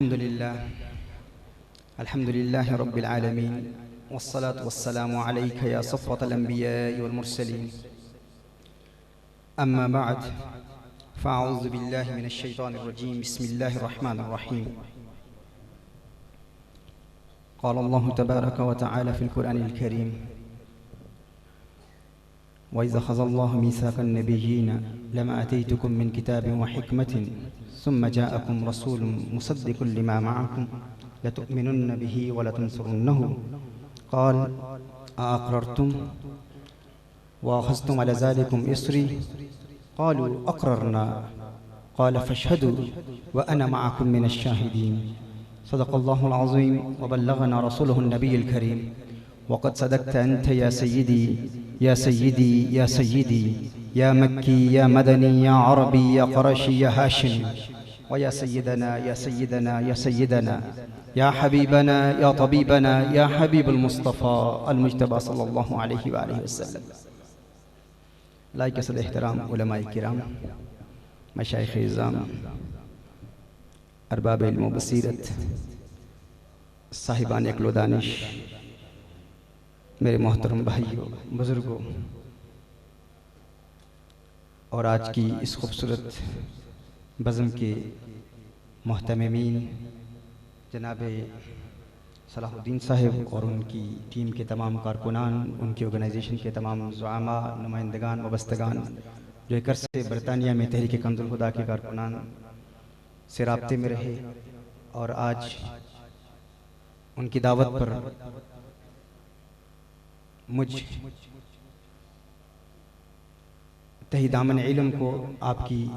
अल्हम्दुलिल्लाह रब्बिल आलमीन वस्सलातु वस्सलामु अलैका या सफ़्वतल अंबिया'i वल मुरसलीन अम्मा बअद फ़अऊज़ु बिल्लाहि मिनश शैतानिर रजीम बिस्मिल्लाहिर रहमानिर रहीम क़ाल अल्लाहु तबारक व तआला फ़िल क़ुरआनिल करीम व इज़ अख़ज़ल्लाहु मीसाक़न नबिय्यीना लमा आतैतुकुम मिन किताबिन व हिकमतिन सुम्मा जाअकुम रसूलुम मुसद्दिक़ुन लिमा मअकुम लतुअमिनुन्न बिही व लतंसुरुन्नहु क़ाल अअक़ररतुम व अख़ज़्तुम अला ज़ालिकुम इस्री क़ालू अक़ररना क़ाल फ़अशहदू व अना मअकुम मिनश शाहिदीन सदक़ल्लाहुल अज़ीम व बल्लग़ना रसूलुहुन नबियुल करीम व क़द सदक़्ता अंत या सय्यदी या सय्यदी या सय्यदी या मक्की या मदनी या अरबी या क़ुरैशी या हाशिमी व या सय्यदना या सय्यदना या सय्यदना या हबीबना या तबीबना या हबीबुल मुस्तफ़ा अल मुज्तबा सल्लल्लाहु अलैहि व आलिहि वसल्लम। लाइक असल एहतराम उलमाए किराम, मशाइख़ इज़ाम, अरबाब इल्म व बसीरत, साहिबान अक़्ल व दानिश, मेरे मोहतरम भाइयों, बुज़ुर्गों और आज की इस खूबसूरत बज़म के मोहतमिमीन जनाब सलाहुद्दीन साहब और उनकी टीम के तमाम कारकुनान, उनकी ऑर्गेनाइजेशन के तमाम ज़ुआमा, नुमाइंदगान, वबस्तगान जो एक अरसे बरतानिया में तहरीक कंज़ुल हुदा के कारकुनान से राब्ते में रहे और आज उनकी दावत पर मुझ तही दामन इल्म को आपकी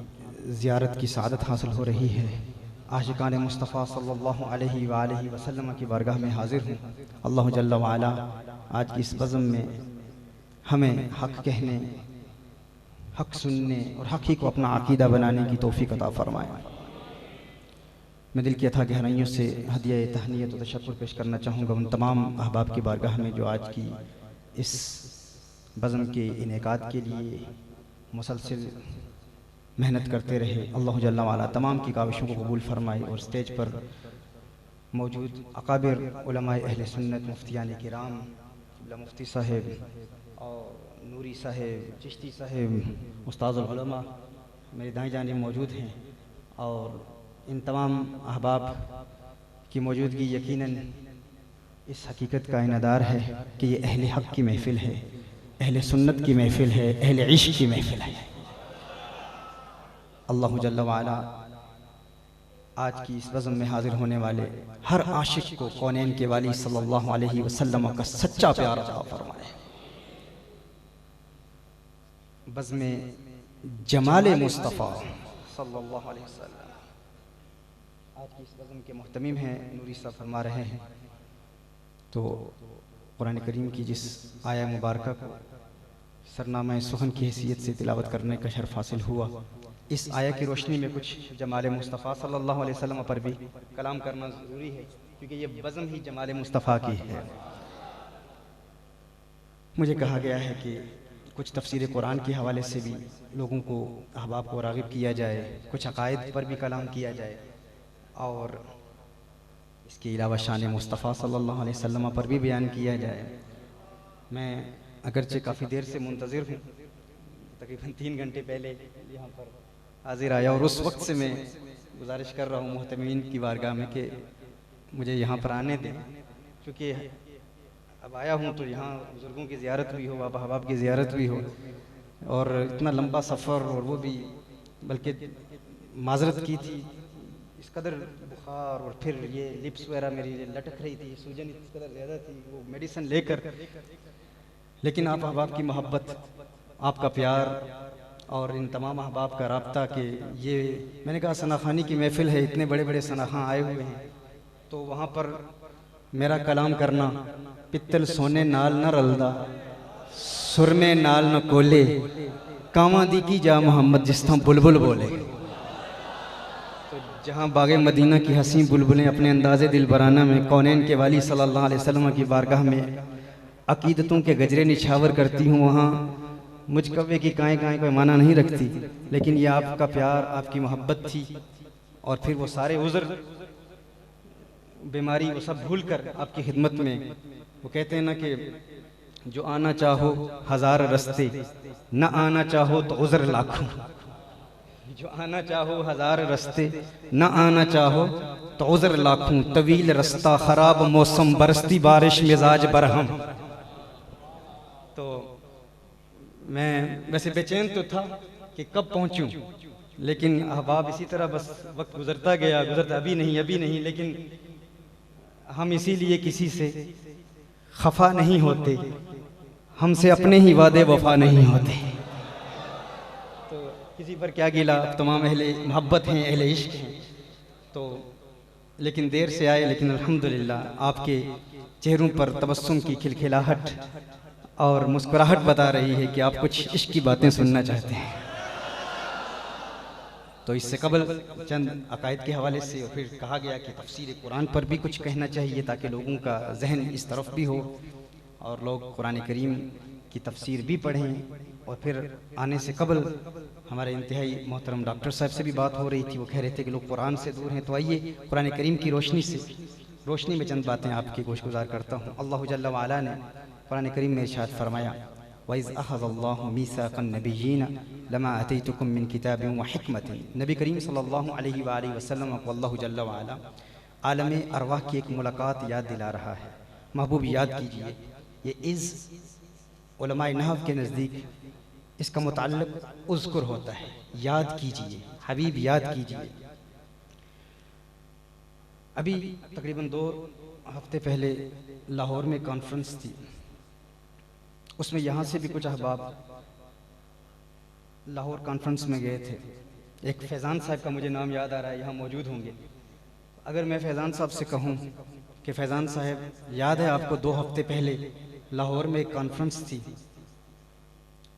ज़ियारत की सआदत हासिल हो रही है। आशिकान मुस्तफ़ा सल्लल्लाहु अलैहि व आलिहि वसल्लम की बारगाह में हाजिर हूँ। अल्लाह जल्ल व अला आज की इस बज़म में हमें हक़ कहने, हक़ सुनने और हक़ ही को अपना अक़ीदा बनाने की तौफ़ीक़ अता फ़रमाए। मैं दिल की अथाह गहराइयों से हदिया तहनीयत व तशक्कुर पेश करना चाहूँगा उन तमाम अहबाब की बारगाह में जो आज की इस बज़म के इनेकाद के लिए मुसलसिल मेहनत करते रहे। अल्लाह जल्ल व अला तमाम की काविशों को कबूल फरमाए और स्टेज पर मौजूद अकाबिर उलमाए अहले सुन्नत, मुफ्तियान किराम, मुफ्ती साहिब और नूरी साहिब, चिश्ती साहिब, उस्ताज़ुल उलमा मेरे दाएं जानिब मौजूद हैं और इन तमाम अहबाब की मौजूदगी यकीनन इस हकीकत का इनादार है कि ये अहले हक़ की महफ़िल है, अहले सुन्नत की महफ़िल है, अहले इश्क़ की महफ़िल है। अल्लाह जल्ल व अला आज की इस बज़म में हाजिर होने वाले हर आशिक को कौनैन के वाली सल्लल्लाहु अलैहि वसल्लम का सच्चा प्यार अता फरमाए। बज़्म जमाले मुस्तफ़ा सल्लल्लाहु अलैहि वसल्लम आज की इस बज़म के मुहतमिम हैं, नूरी साहब फरमा रहे हैं। तो कुरान करीम की जिस आया मुबारका को सरनामा सुखन की हैसियत से तिलावत करने का शर्फ हासिल हुआ, इस आया की रोशनी में कुछ जमाले मुस्तफ़ा सल्लल्लाहु अलैहि वसल्लम पर भी कलाम करना ज़रूरी है क्योंकि ये बज़म ही जमाले मुस्तफ़ा की है। मुझे कहा गया है कि कुछ तफसीर कुरान के हवाले से भी लोगों को, अहबाब को राग़िब किया जाए, कुछ अक़ायद पर भी कलाम किया जाए और इसके अलावा शान मुस्तफ़ा सल्लल्लाहु अलैहि वसल्लम पर भी बयान किया जाए। मैं अगरचे काफ़ी देर से मुंतज़िर हूँ, तकरीबन 3 घंटे पहले यहाँ पर हाजिर आया और उस वक्त से मैं गुजारिश कर रहा हूँ मुहतमीन की बारगाह में कि मुझे यहाँ पर आने दें, क्योंकि अब आया हूँ तो यहाँ बुज़ुर्गों की ज़ियारत भी हो, अब अहबाब की ज़ियारत भी हो और इतना लंबा सफ़र और वो भी बल्कि माज़रत की थी, इस कदर बुखार और फिर ये लिप्स वगैरह मेरी लटक रही थी, सूजन इस कदर ज़्यादा थी, वो मेडिसिन लेकर, लेकिन आप अहबाब की मोहब्बत, आपका प्यार और इन तमाम अहबाब का राब्ता के ये मैंने कहा सनाखानी की महफ़िल है, इतने बड़े बड़े सनाखा आए हुए हैं तो वहाँ पर मेरा कलाम करना, पित्तल सोने नाल न रलदा सुरमे नाल न कोले कावां दी की जा मोहम्मद जिस तरह बुलबुल बोले। तो जहाँ बागे मदीना की हसीं बुलबुलें अपने अंदाज़े दिल बराना में कौनैन के वाली सल्लल्लाहु अलैहि वसल्लम की बारगाह में अकीदतों के गजरे निछावर करती हूँ, वहाँ मुझ कव्वे की काएँ काएँ कोई माना नहीं रखती, लेकिन ये आपका प्यार, आपकी मोहब्बत थी और फिर वो सारे उज़्र बीमारी वो सब भूल कर आपकी खिदमत में, वो कहते हैं ना कि जो आना चाहो हजार रास्ते, न आना चाहो तो उज़्र लाखों। जो आना चाहो हजार रास्ते, न आना चाहो तो उज़्र लाखों। तवील रास्ता, खराब मौसम, बरसती बारिश, मिजाज बरहम। तो मैं वैसे बेचैन तो था कि कब पहुंचूं, लेकिन अहबाब इसी तरह बस वक्त गुजरता गया, गुजरता अभी नहीं, लेकिन हम इसीलिए किसी से खफा नहीं होते, हमसे अपने ही वादे वफा नहीं होते। तो किसी पर क्या गिला, तमाम अहले मोहब्बत हैं, अहले इश्क हैं। तो लेकिन देर से आए, लेकिन अल्हम्दुलिल्लाह आपके चेहरों पर तबस्सुम की खिलखिलाहट और मुस्कुराहट बता रही है कि आप कुछ इश्क की बातें सुनना चाहते हैं। तो इससे कबल चंद अकायद के हवाले से और फिर कहा गया कि तफसीर कुरान पर भी कुछ कहना चाहिए ताकि लोगों का जहन इस तरफ भी हो और लोग कुरान करीम की तफसीर भी पढ़ें। और फिर आने से कबल हमारे इंतहाई मोहतरम डॉक्टर साहब से भी बात हो रही थी, वो कह रहे थे कि लोग कुरान से दूर हैं। तो आइए कुरान करीम की रोशनी में चंद बातें आपकी गोशगुजार करता हूँ। अल्लाह जल्ला व अला ने कुरान करीम में इरशाद फरमाया, वइज़ अख़ज़ल्लाहु मीसाक़न नबिय्यीन लमा अतैतुकुम मिन किताबिन व हिकमतिन। नबी करीम सल्लल्लाहु अलैहि वसल्लम को अल्लाह जल्ला व अला आलम अरवाह की एक मुलाकात याद दिला रहा है। महबूब याद कीजिए, ये इज़ उलमाए नहव के नज़दीक इसका मुताल्लिक़ उज़्कुर होता है। याद कीजिए, हबीब याद कीजिए। अभी तकरीबन 2 हफ्ते पहले लाहौर में कॉन्फ्रेंस थी, उसमें यहाँ से भी कुछ अहबाब लाहौर कॉन्फ्रेंस में गए थे। एक फैज़ान साहब का मुझे नाम याद आ रहा है, यहाँ मौजूद होंगे। अगर मैं फैज़ान साहब से कहूँ कि फैज़ान साहब याद है आपको 2 हफ्ते पहले लाहौर में एक कॉन्फ्रेंस थी,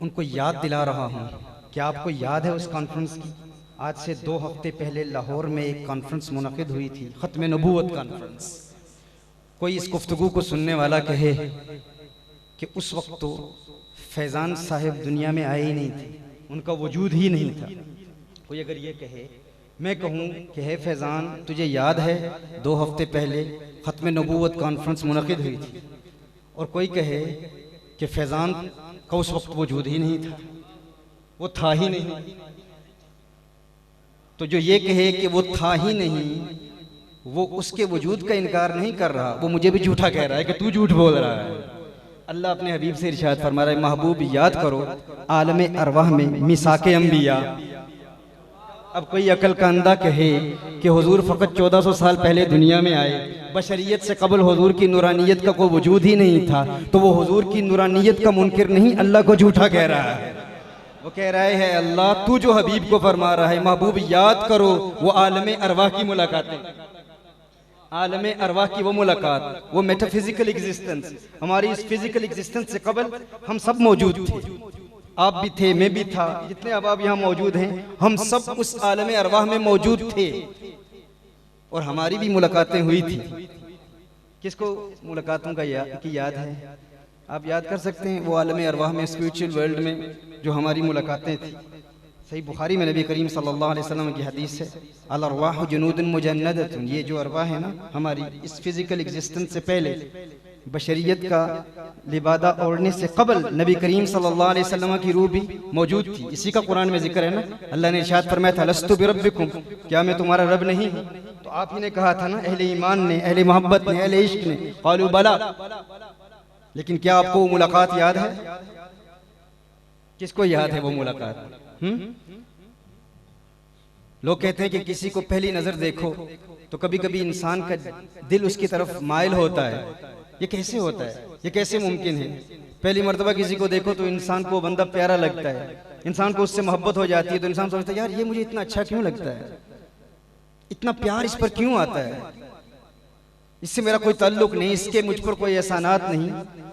उनको याद दिला रहा हूँ, क्या आपको याद है उस कॉन्फ्रेंस की? आज से 2 हफ्ते पहले लाहौर में एक कॉन्फ्रेंस मुनक़िद हुई थी, ख़त्म नबूवत कॉन्फ्रेंस। कोई इस गुफ्तगू को सुनने वाला कहे कि उस वक्त तो फैज़ान साहब दुनिया में आए ही नहीं थे, उनका वजूद ही नहीं था। कोई अगर ये कहे, मैं कहूँ कि है फैज़ान तुझे याद है 2 हफ्ते पहले ख़त्म नबूवत कॉन्फ्रेंस मुनक़िद हुई थी, और कोई कहे कि फैज़ान का उस वक्त वजूद ही नहीं था, वो था ही नहीं, तो जो ये कहे कि वो था ही नहीं, वो उसके वजूद का इनकार नहीं कर रहा, वो मुझे भी झूठा कह रहा है कि तू झूठ बोल रहा है। अल्लाह अपने हबीब से इरशाद फरमा रहा है, महबूब याद करो आलम अरवाह में मिसाके अंबिया। अब कोई अकल का अंधा कहे कि हुजूर फ़कत 1400 साल पहले दुनिया में आए, बशरियत से कबल हुजूर की नूरानियत का कोई वजूद ही नहीं था, तो वो हुजूर की नूरानियत का मुनकिर नहीं, अल्लाह को झूठा कह रहा है। वो कह रहा है अल्लाह तू जो हबीब को फरमा रहा है, महबूब याद करो वो आलम अरवाह की मुलाकातें, आलम अरवाह की वो मुलाकात, वो मेटाफिजिकल एग्जिस्टेंस। हमारी इस फिजिकल एग्जिस्टेंस से कबल हम सब मौजूद थे, आप भी थे, मैं भी था, जितने अब आप यहाँ मौजूद हैं हम सब उस आलम अरवाह में मौजूद थे और हमारी भी मुलाकातें हुई थी। किसको मुलाकातों का की याद है? आप याद कर सकते हैं वो आलम अरवाह में, स्पिरिचुअल वर्ल्ड में जो हमारी मुलाकातें थी। सही बुखारी में नबी करीम सल्लल्लाहु अलैहि वसल्लम की हदीस है, अल अरवाह जुनूदुन मुजन्नदतुन। ये जो अरवाह है ना, हमारी इस फिजिकल एग्जिस्टेंस से पहले, बशरियत का लिबादा ओढ़ने से कबल नबी करीम सल्लल्लाहु अलैहि वसल्लम की रूह भी मौजूद थी। इसी का कुरान में जिक्र है ना, अल्लाह ने इरशाद फरमाया था, लस्तु बिरब्बिकुम, क्या मैं तुम्हारा रब नहीं हूँ? तो आप ही ने कहा था ना, अहले ईमान ने, अहले मोहब्बत ने, अहले इश्क ने, क़ालू बला। लेकिन क्या आपको वो मुलाकात याद है? किसको याद है वो मुलाकात? लोग कहते हैं कि किसी को पहली नजर देखो तो कभी कभी इंसान का दिल उसकी तरफ माइल होता है। ये कैसे होता है? ये कैसे मुमकिन है? पहली मर्तबा किसी को देखो तो इंसान को बंदा प्यारा लगता है, इंसान को उससे मोहब्बत हो जाती है, तो इंसान सोचता है यार ये मुझे इतना अच्छा क्यों लगता है, इतना प्यार इस पर क्यों आता है, इससे मेरा कोई ताल्लुक नहीं, इसके मुझ पर कोई एहसानात नहीं,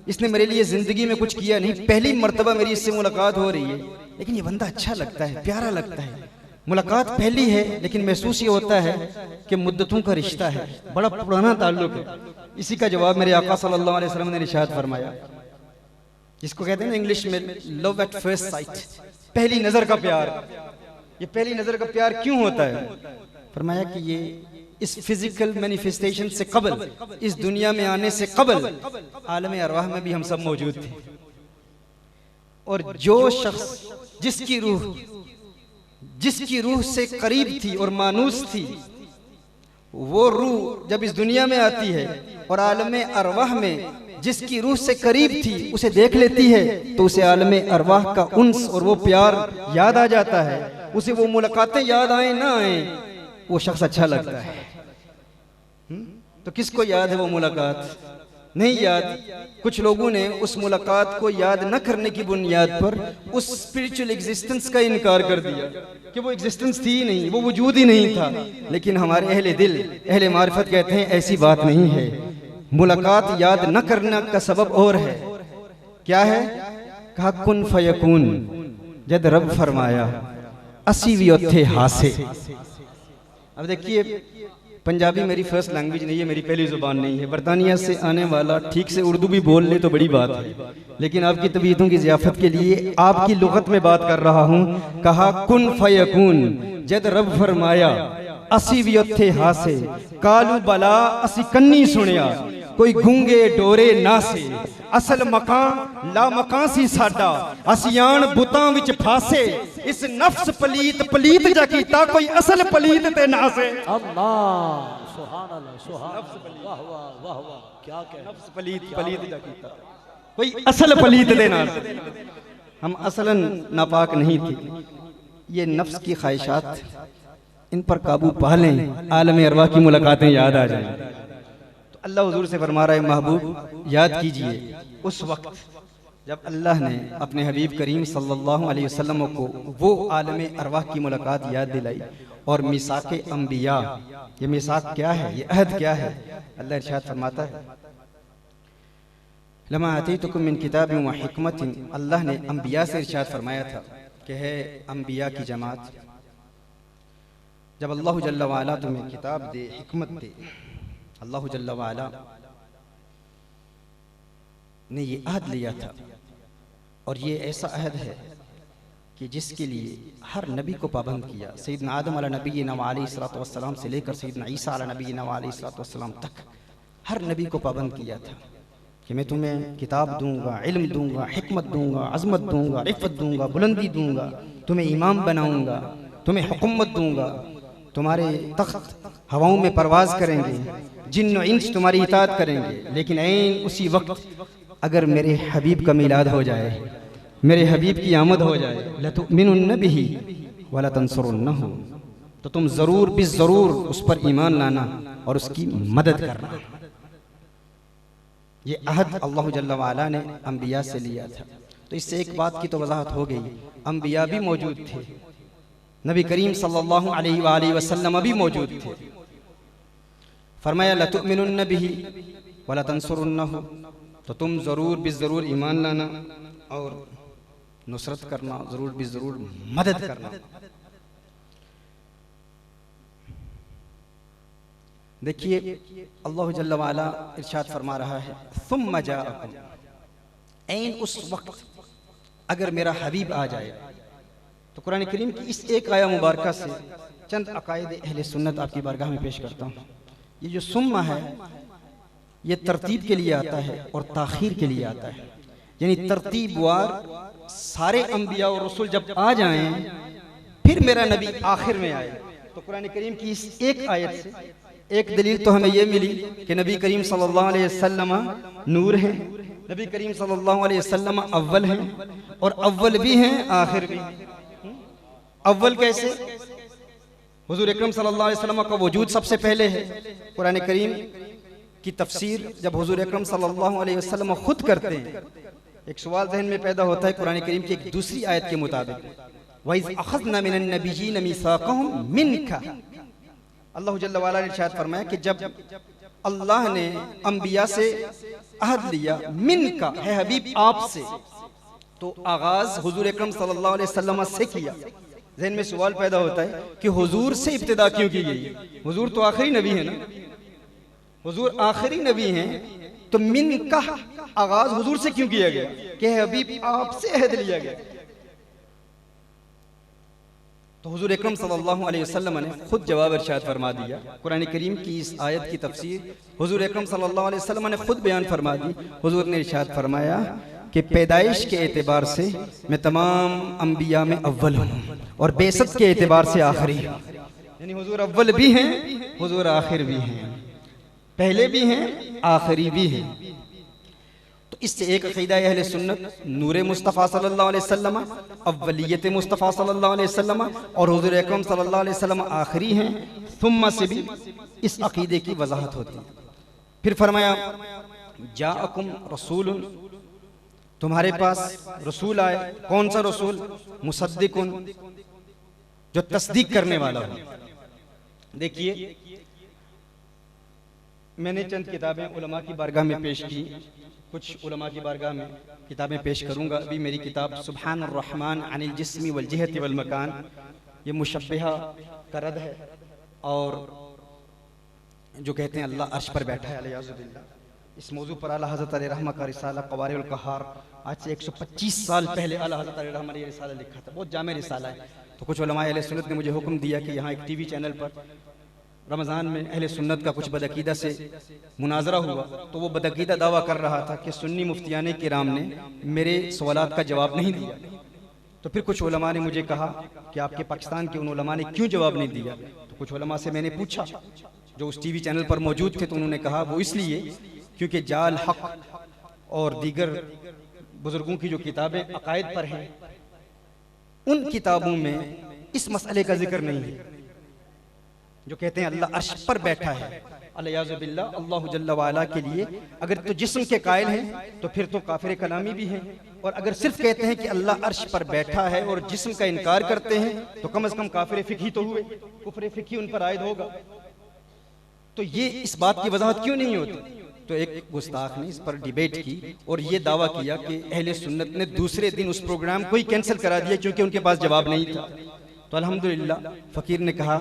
इसने मेरे लिए जिंदगी में कुछ किया नहीं, पहली मर्तबा मेरी इससे मुलाकात हो रही है, लेकिन ये बंदा अच्छा लगता है, प्यारा लगता है। मुलाकात पहली है, लेकिन महसूस ये होता है कि मुद्दतों का रिश्ता है, बड़ा पुराना ताल्लुक है। इसी का जवाब मेरे आका सल्लल्लाहु अलैहि वसल्लम ने इरशाद फरमाया, जिसको कहते हैं ना इंग्लिश में लव एट फर्स्ट साइट, पहली नजर का प्यार। ये पहली नजर का प्यार क्यों होता है? फरमाया कि ये इस फिजिकल मैनिफेस्टेशन से कबल, इस दुनिया में आने से कबल आलम अरवाह में भी हम सब मौजूद थे। और जो शख्स जिसकी रूह से करीब थी और मानूस थी, वो रूह जब इस दुनिया में आती है और आलम अरवाह में जिसकी रूह से करीब थी उसे देख लेती है, तो उसे आलम अरवाह का उन्स और वो प्यार याद आ जाता है। उसे वो मुलाकातें याद आए ना आए, वो शख्स अच्छा लगता है। तो किसको याद है वो मुलाकात? नहीं याद। कुछ लोगों ने उस मुलाकात को याद न करने की बुनियाद पर उस स्पिरिचुअल एग्जिस्टेंस का इनकार कर दिया कि वो एग्जिस्टेंस थी ही नहीं, वो वजूद ही नहीं था। लेकिन हमारे अहले दिल, अहले मारिफत कहते हैं ऐसी बात नहीं है। मुलाकात याद न करने का सबब और है। क्या है? कहा कुन फयकून, जद रब फरमाया असी भी उत्थे हासे। अब देखिए, पंजाबी मेरी फर्स्ट लैंग्वेज नहीं है, मेरी पहली जुबान नहीं है। बरतानिया से आने वाला ठीक से उर्दू भी बोल ले तो बड़ी बात है, लेकिन आपकी तबीयतों की ज़ियाफत के लिए आपकी लुगत में बात कर रहा हूँ। कहा कुन फयकून, जद रब फरमाया असी भी उत्थे हासे, कालू बला असी कन्नी सुनिया, कोई गूंगे डोरे ना से, असल मकान ला मकान सी साडा, असियान बुतां विच फासे, इस नफ्स पलीत पलीत जा कीता, कोई असल पलीत ते ना से। अल्लाह सुभान अल्लाह सुभान, वाह वाह वाह वाह, क्या कह, नफ्स पलीत पलीत जा कीता, कोई असल पलीत ते ना से। हम असलन नापाक नहीं थे। ये नफ्स की ख्वाहिशात, इन पर काबू पा लें, आलम अरवाह की मुलाकातें याद आ जाएं। अल्लाह हुजूर से फरमा रहा है, महबूब याद कीजिए उस वक्त जब अल्लाह ने अपने हबीब करीम सल्लल्लाहु अलैहि वसल्लम को वो आलम अरवाह की मुलाकात याद दिलाई। और मिसाक अंबिया, ये मिसाक क्या है, ये अहद क्या है? अल्लाह इरशाद फरमाता है, लमा आतीतुकुम मिन किताबिन व हिकमतिन। अल्लाह ने अंबिया से इरशाद फरमाया था कि है अंबिया की जमात, जब अल्लाह जल्ला वाला तुम्हें किताब दे, हिकमत दे, अल्लाह जल्ला वाला ने ये अहद लिया था। और ये ऐसा अहद है कि जिसके लिए हर नबी को पाबंद किया। सैयदना आदम अला नबीना व अलैहिस्सलातु वस्सलाम से लेकर सैयदना ईसा अला नबीना व अलैहिस्सलातु वस्सलाम तक हर नबी को पाबंद किया था कि मैं तुम्हें किताब दूंगा, इल्म दूंगा, हिकमत दूंगा, अजमत दूंगा, इफ़्फ़त दूंगा, बुलंदी दूंगा, तुम्हें इमाम बनाऊंगा, तुम्हें हुकूमत दूंगा, तुम्हारे तख्त हवाओं में परवाज करेंगे, जिन्न इंस तुम्हारी इताअत करेंगे। लेकिन ऐन उसी वक्त अगर मेरे हबीब का मिलाद हो जाए, मेरे हबीब की आमद हो जाए, लतुमिनुन्न बिही वला तंसुरुन्नहु, तो तुम जरूर भी जरूर उस पर ईमान लाना और उसकी मदद करना। ये अहद अल्लाह जल्ला वाला ने अंबिया से लिया था। तो इससे एक बात की तो वजाहत हो गई, अंबिया भी मौजूद थे, नबी करीम सल्लल्लाहु अलैहि वसल्लम भी मौजूद थे। फरमाया लतुमिनुन्न बिही वला तंसुरुन्नहु, तो तुम जरूर भी जरूर ईमान लाना और नुसरत करना, जरूर भी जरूर मदद करना। देखिए अल्लाह जल्ला वाला इरशाद फरमा रहा है, सुम्मा जाअकुम, ऐन उस वक्त अगर मेरा हबीब आ जाए। तो कुरान करीम की इस एक आया मुबारका से चंद अकायद अहले सुन्नत आपकी बारगाह में पेश करता हूँ। ये जो सुम्मा है ये तरतीब के लिए आता है और ताखीर के लिए आता है, यानी तरतीब वार सारे अंबिया और रसूल जब आ जाएं फिर मेरा नबी आखिर में आए। तो कुरान करीम की इस एक आयत से एक दलील तो हमें यह मिली कि नबी करीम सल्लल्लाहु अलैहि वसल्लम नूर हैं, नबी करीम सल्लल्लाहु अलैहि वसल्लम अव्वल हैं और अव्वल भी हैं आखिर भी। अव्वल कैसे? हुजूर अकरम सल्लल्लाहु अलैहि वसल्लम का वजूद सबसे पहले है। कुरान करीम की तफसीर जब हुजूर अकरम सल्लल्लाहु अलैहि वसल्लम खुद करते हैं, एक सवाल जहन में पैदा होता है कुरान करीम की एक दूसरी आयत के मुताबिक, वइज़ अख़ज़ना मिनन नबिय्यीन मीसाक़हुम मिनका। अल्लाह जल्ला वाला ने इरशाद फरमाया कि जब अल्लाह ने अंबिया से अहद लिया, मिनका है हबीब आपसे, तो आगाज हुजूर अकरम सल्लल्लाहु अलैहि वसल्लम से किया। जहन में सवाल पैदा होता है कि हुजूर से इब्तिदा क्यों की गई? हुजूर तो आखिरी नबी है ना, हुजूर आखिरी नबी हैं, तो मिन का आगाज हुजूर से क्यों किया गया कि हबीब आपसे अहद लिया गया? तो हुजूर अकरम सल्लल्लाहु अलैहि वसल्लम ने खुद जवाब इरशाद फरमा दिया। कुरान करीम की इस आयत की तफसीर हुजूर अकरम सल्लल्लाहु अलैहि वसल्लम ने खुद बयान फरमा दी। हुजूर ने इरशाद फरमाया कि पैदाइश के एतबार से मैं तमाम अंबिया में अव्वल हूँ और बेसत के एतबार से आखिरी हूँ। यानी हुजूर अव्वल भी हैं, हुजूर आखिर भी हैं, पहले भी हैं, आखिरी भी हैं। तो इससे एक अक़ीदा अहले सुन्नत नूरे मुस्तफ़ा सल्लल्लाहु अलैहि वसल्लम, अव्वलियत मुस्तफ़ा सल्लल्लाहु अलैहि वसल्लम और हुजूर अकरम सल्लल्लाहु अलैहि वसल्लम आखिरी हैं, सुम्मा से भी इस अक़ीदे की वजाहत होती है। फिर फरमाया जाअकुम रसूलुन, तुम्हारे पास रसूल आए। कौन सा रसूल? मुसद्दिकुन, जो तस्दीक करने वाला हो। देखिए मैंने चंद किताबें उलमा की बारगाह में पेश की, कुछ उलमा की बारगाह में किताबें पेश करूंगा। अभी मेरी किताब सुब्हान अर्रहमान अनिल जिस्मी वल जिहति वल मकान, ये मुशब्बिहा का रद है और जो कहते हैं अल्लाह अर्श पर बैठा है अलियाज़ुबिल्लाह, इस मौजू पर आला हज़रत अलैहिर्रहमा का रिसाला क़वारिउल क़हार आज से 125 साल पहले आला हज़रत अलैहिर्रहमा ने ये रिसाला लिखा था। बहुत जामे रिसाला है। तो कुछ उलमाए अहले सुन्नत ने मुझे हुक्म दिया कि यहाँ एक टीवी चैनल पर रमज़ान में अहले सुन्नत का कुछ बदअकीदा से मुनाजरा हुआ, तो वो बदअकीदा दावा कर रहा था कि सुन्नी मुफ्तियाने किराम ने मेरे सवालात का जवाब नहीं दिया। तो फिर कुछ उलमा ने मुझे कहा कि आपके पाकिस्तान के उन उलमा ने क्यों जवाब नहीं दिया। तो कुछ उलमा से मैंने पूछा जो उस टीवी चैनल पर मौजूद थे, तो उन्होंने कहा वो इसलिए क्योंकि जाल हक और दीगर बुजुर्गों की जो किताबें अकायद पर हैं, उन किताबों में इस मसले का जिक्र नहीं है जो कहते हैं अल्लाह अर्श पर बैठा है। अलियाज़ुबिल्लाह, अल्लाह जल्ला वाला के लिए अगर तो जिस्म के कायल हैं तो फिर तो काफिर कलामी भी हैं, और अगर सिर्फ कहते हैं कि अल्लाह अर्श पर बैठा है और जिस्म का इनकार करते हैं तो कम से कम काफिर फिक्ही तो हुए, कुफ्र फिक्ही उन पर आयद होगा। तो ये इस बात की वजाहत क्यों नहीं होती? तो एक गुस्ताख ने इस पर डिबेट की और ये दावा किया कि अहले सुन्नत ने दूसरे दिन उस प्रोग्राम को ही कैंसिल करा दिया क्योंकि उनके पास जवाब नहीं था। तो अल्हम्दुलिल्लाह फ़कीर ने कहा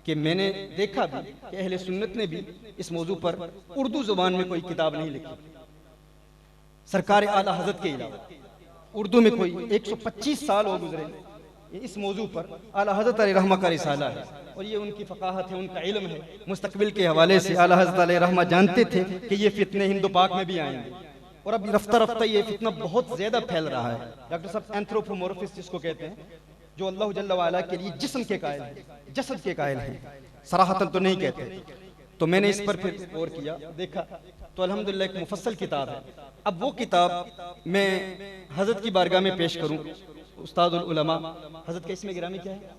कि मैंने देखा भी कि अहले सुन्नत ने भी इस मौजू पर उर्दू ज़ुबान में कोई किताब नहीं लिखी, सरकार आला हज़रत के अलावा उर्दू में कोई 125 साल हो गुजरे इस मौजू पर आला हज़रत अलैहिर्रहमा का रिसाला है और ये उनकी फ़क़ाहत है, उनका इल्म है। मुस्तक़बिल के हवाले से आला हज़रत अलैहिर्रहमा जानते थे कि ये फितने हिंदू पाक में भी आएंगे और अब रफ्ता रफ्ता ये फितना बहुत ज़्यादा फैल रहा है। डॉक्टर साहब एंथ्रोपोमॉर्फिस जिसको कहते हैं, जो अल्लाह जल्ला वाला के लिए जिस्म के कायल है, जसद के कायल हैं, सराहतन तो नहीं कहते। तो मैंने इस पर फिर गौर किया, देखा तो अल्हम्दुलिल्लाह एक मुफस्सल किताब है। अब वो किताब मैं हज़रत की बारगाह में पेश करूँ, उस्तादुल उलमा हज़रत का इसमें गिरामी क्या है,